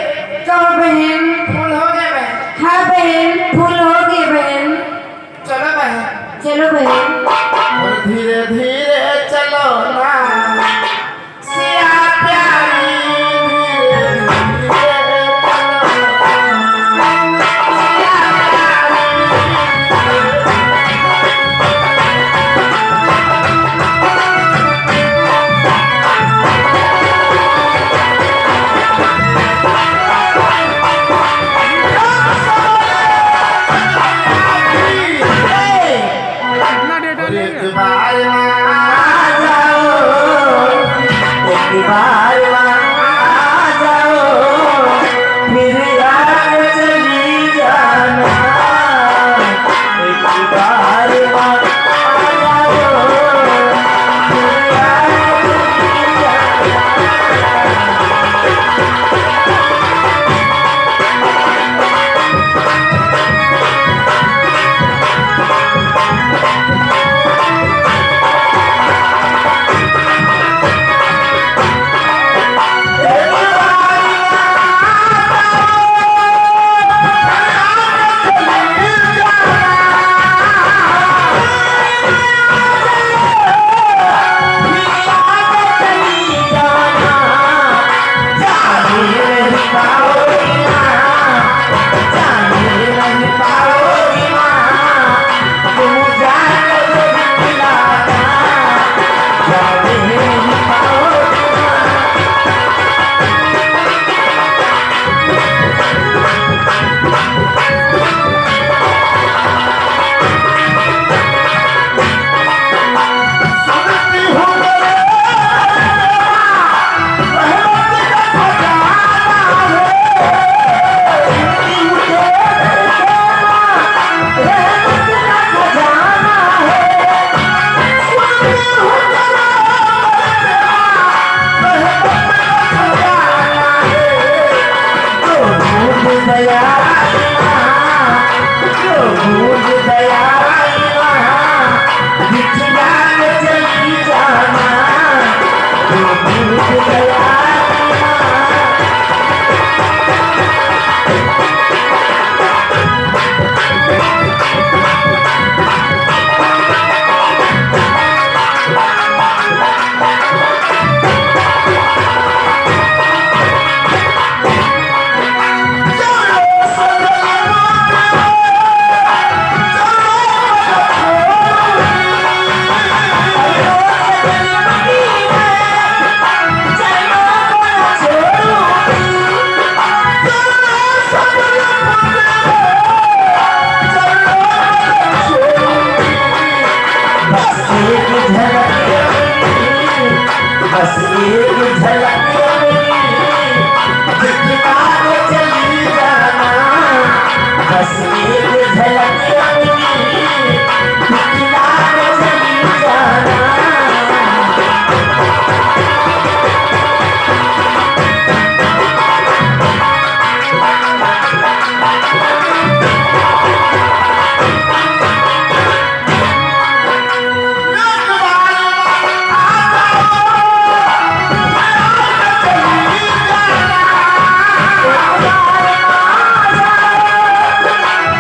कहो बहन। फूल हो गए बहन। हाँ बहन, फूल हो गए बहन। चलो बहन। चलो बहन। और धीरे धीरे चलो ना सिया प्यारी, धीरे धीरे चलो ना सिया प्यारी। एक बार आ जाओ, एक बार आ जाओ, फिर याद चली जाना। एक बार आ जाओ, फिर याद चली जाना।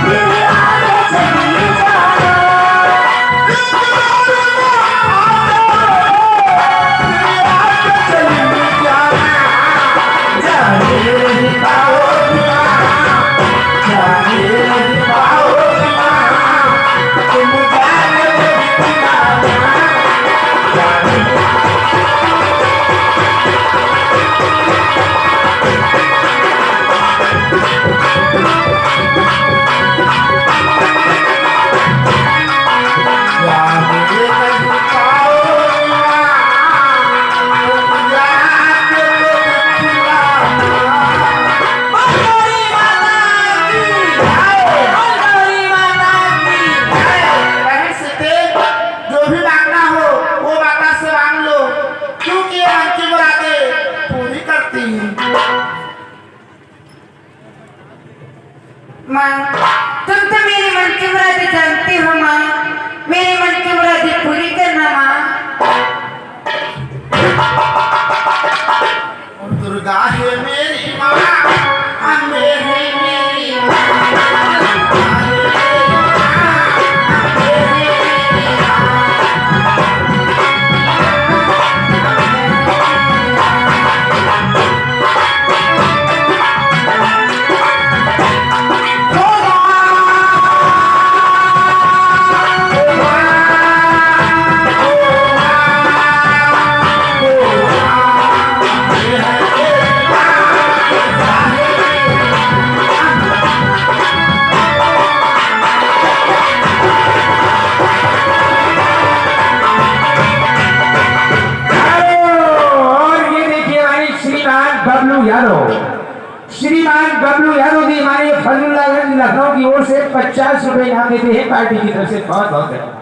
Yeah. जो भी मांगना हो वो माता से मांग लो, क्योंकि ये मन की मुरादें पूरी करती है। माँ, तुम तो मेरे मन की मुरादें जानती हो माँ, मेरे मन की मुरादें पूरी करना माँ। दुर्गा है मेरी माँ, अम्बे है मेरी माँ। श्रीमान बबलू यादव जी हमारे फजलुल्लाहगंज लखनऊ की ओर से 50 रुपए इनाम देते हैं पार्टी की तरफ से। बहुत बहुत धन्यवाद।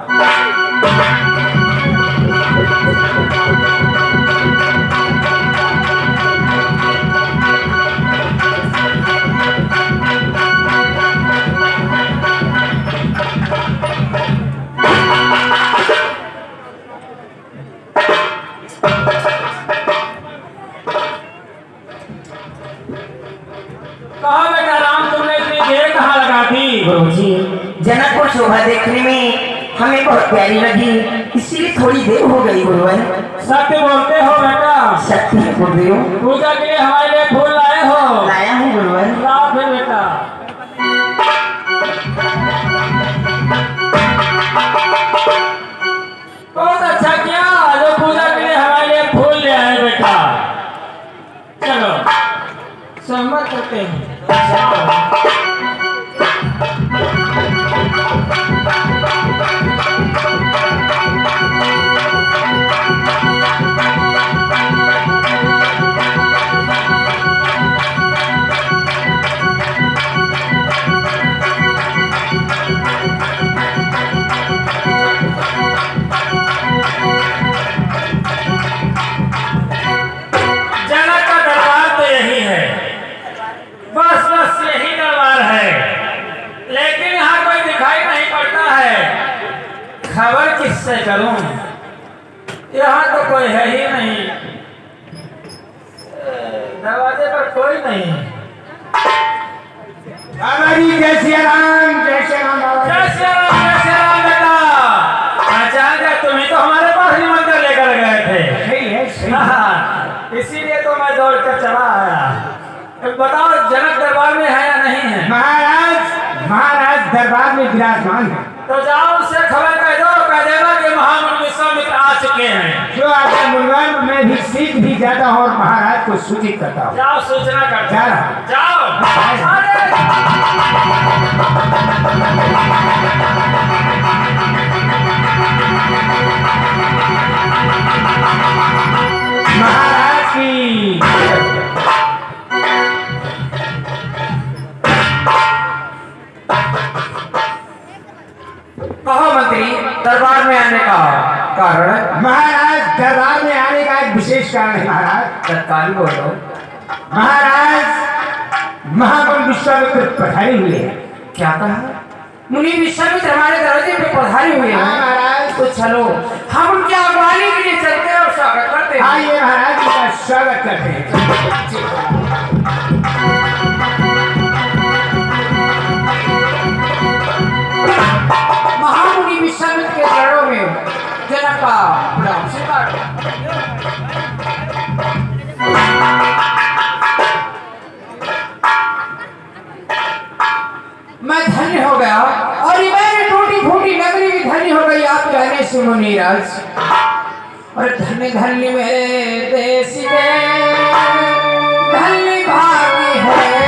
कहा बेटा राम, तुमने इतनी देर कहाँ लगा थी? गुरुजी, जनकपुर शोभा देखने में हमें बहुत प्यारी लगी, इसलिए थोड़ी देर हो गई गुरुवर। सत्य बोलते हो बेटा? सत्य बोल रही हो। पूजा के लिए हमारे लिए फूल लाए हो? लाया हूँ गुरुवर। लाओ फिर बेटा। बहुत अच्छा किया जो पूजा के लिए हमारे लिए फूल ले आए बेटा। चलो सहमत करते हैं। जनक का दरबार तो यही है, बस बस यही दरबार है, लेकिन यहाँ कोई दिखाई नहीं पड़ता है। खबर किससे करूं? यहाँ तो कोई है ही नहीं, दरवाजे पर कोई नहीं। बाबा जी जय श्री राम, जय श्री राम बाबा। जय श्री राम, जय श्री राम बेटा। आचार्य तुम्हें तो हमारे पास निमंत्रण लेकर गए थे। सही है, सही है। इसीलिए तो मैं दौड़ कर चला आया। बताओ जनक दरबार में है या नहीं है? महाराज दरबार में विराजमान है। तो जाओ उससे खबर कह देना कि महामुनि विश्वामित्र आ चुके हैं। जो आगे मुनवर मैं भी सीख भी जाता हूँ और महाराज को सूचित करता हूँ। जाओ सूचना कर। जाओ। महाराज की कहो मंत्री, दरबार में आने का कारण? महाराज दरबार में आने का एक विशेष कारण है महाराज। तत्काल बोलो। महाराज महामुनि विश्वामित्र पधारे हुए हैं। क्या कहा? मुनि विश्वामित्र हमारे दरवाजे पे पधारे हुए हैं। महाराज तो चलो हम उनकी अगवानी के लिए चलते हैं और स्वागत करते हैं। आइए महाराज जी का स्वागत करते हैं। महामुनि विश्वामित्र के चरणों में जनक का प्रणाम स्वीकार। मैं धन्य हो गया और ये मेरी टूटी फूटी नगरी भी धन्य हो गई आप कहने से मुनिराज। और धन्य धन्य मेरे देश के धन्य भाग्य है।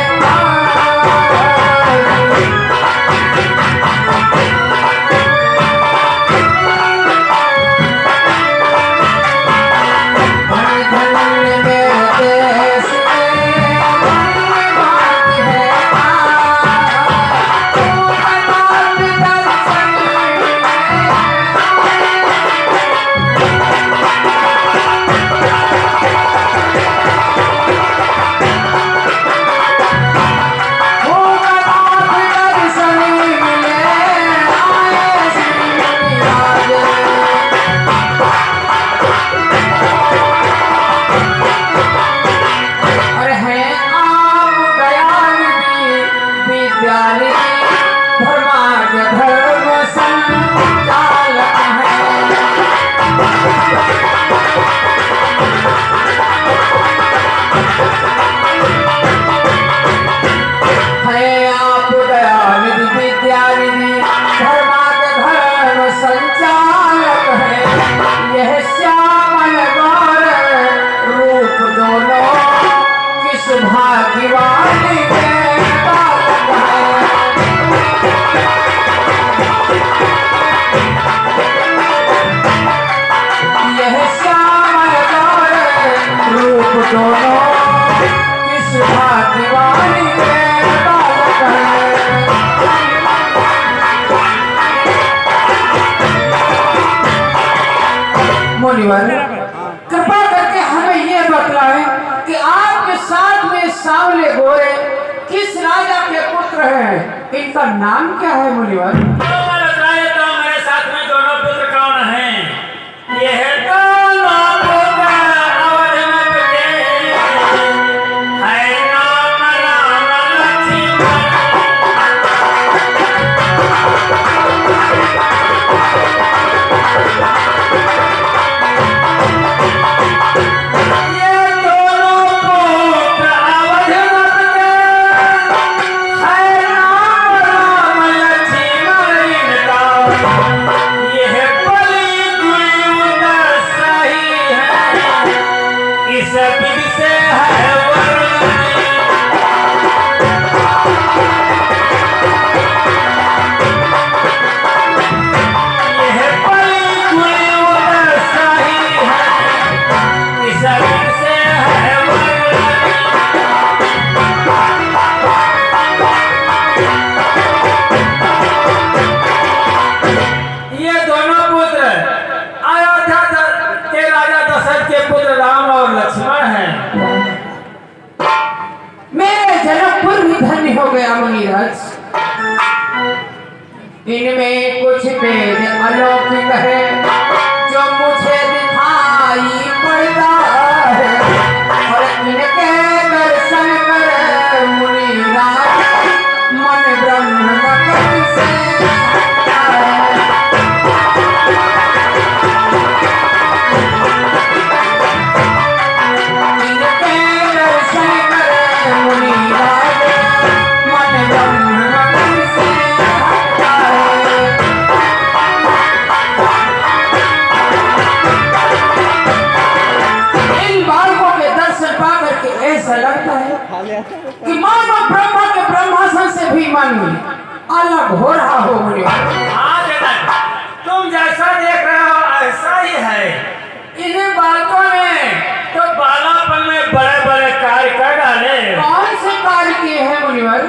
मुनिवर, कृपा करके हमें ये बतलाएं कि आपके साथ में सांवले गोरे किस राजा के पुत्र हैं, इनका नाम क्या है मुनिवर? तो मैं बताए तो मेरे साथ में दोनों पुत्र कौन हैं? ये है दोनों पुत्र अवध में बचे, है नाम राम लक्ष्मण। ये दोनों पुत्र अवध में बचे, है नाम राम लक्ष्मण इनका। यह बलि गुरु सही है, इस विधि से है वर्णन। यह बलि गुरु सही है, इस विधि से है वर्णन। ये दोनों पुत्र अयोध्या के राजा दशरथ के पुत्र राम और लक्ष्मण हैं। मेरे जनकपुर भी धन्य हो गया मुनिराज। इनमें कुछ तेज अलौकिक है जो मुझे दिखाई पड़ता है, और इनके दर्शन कर मुनिराज मन ब्रह्म से हटता है। इनके दर्शन कर मुनिराज मन ब्रह्म से हटता है। इन बालकों के दर्शन पा करके ऐसा लगता है कि मानो ब्रह्मा के ब्रह्मासन से भी मन अलग हो रहा हो मुनिवर। हाँ जनक, तुम जैसा देख रहे हो ऐसा ही है। इन बालकों ने तो बालापन में बड़े बड़े कार्य कर डाले। कौन से कार्य किए हैं मुनिवर?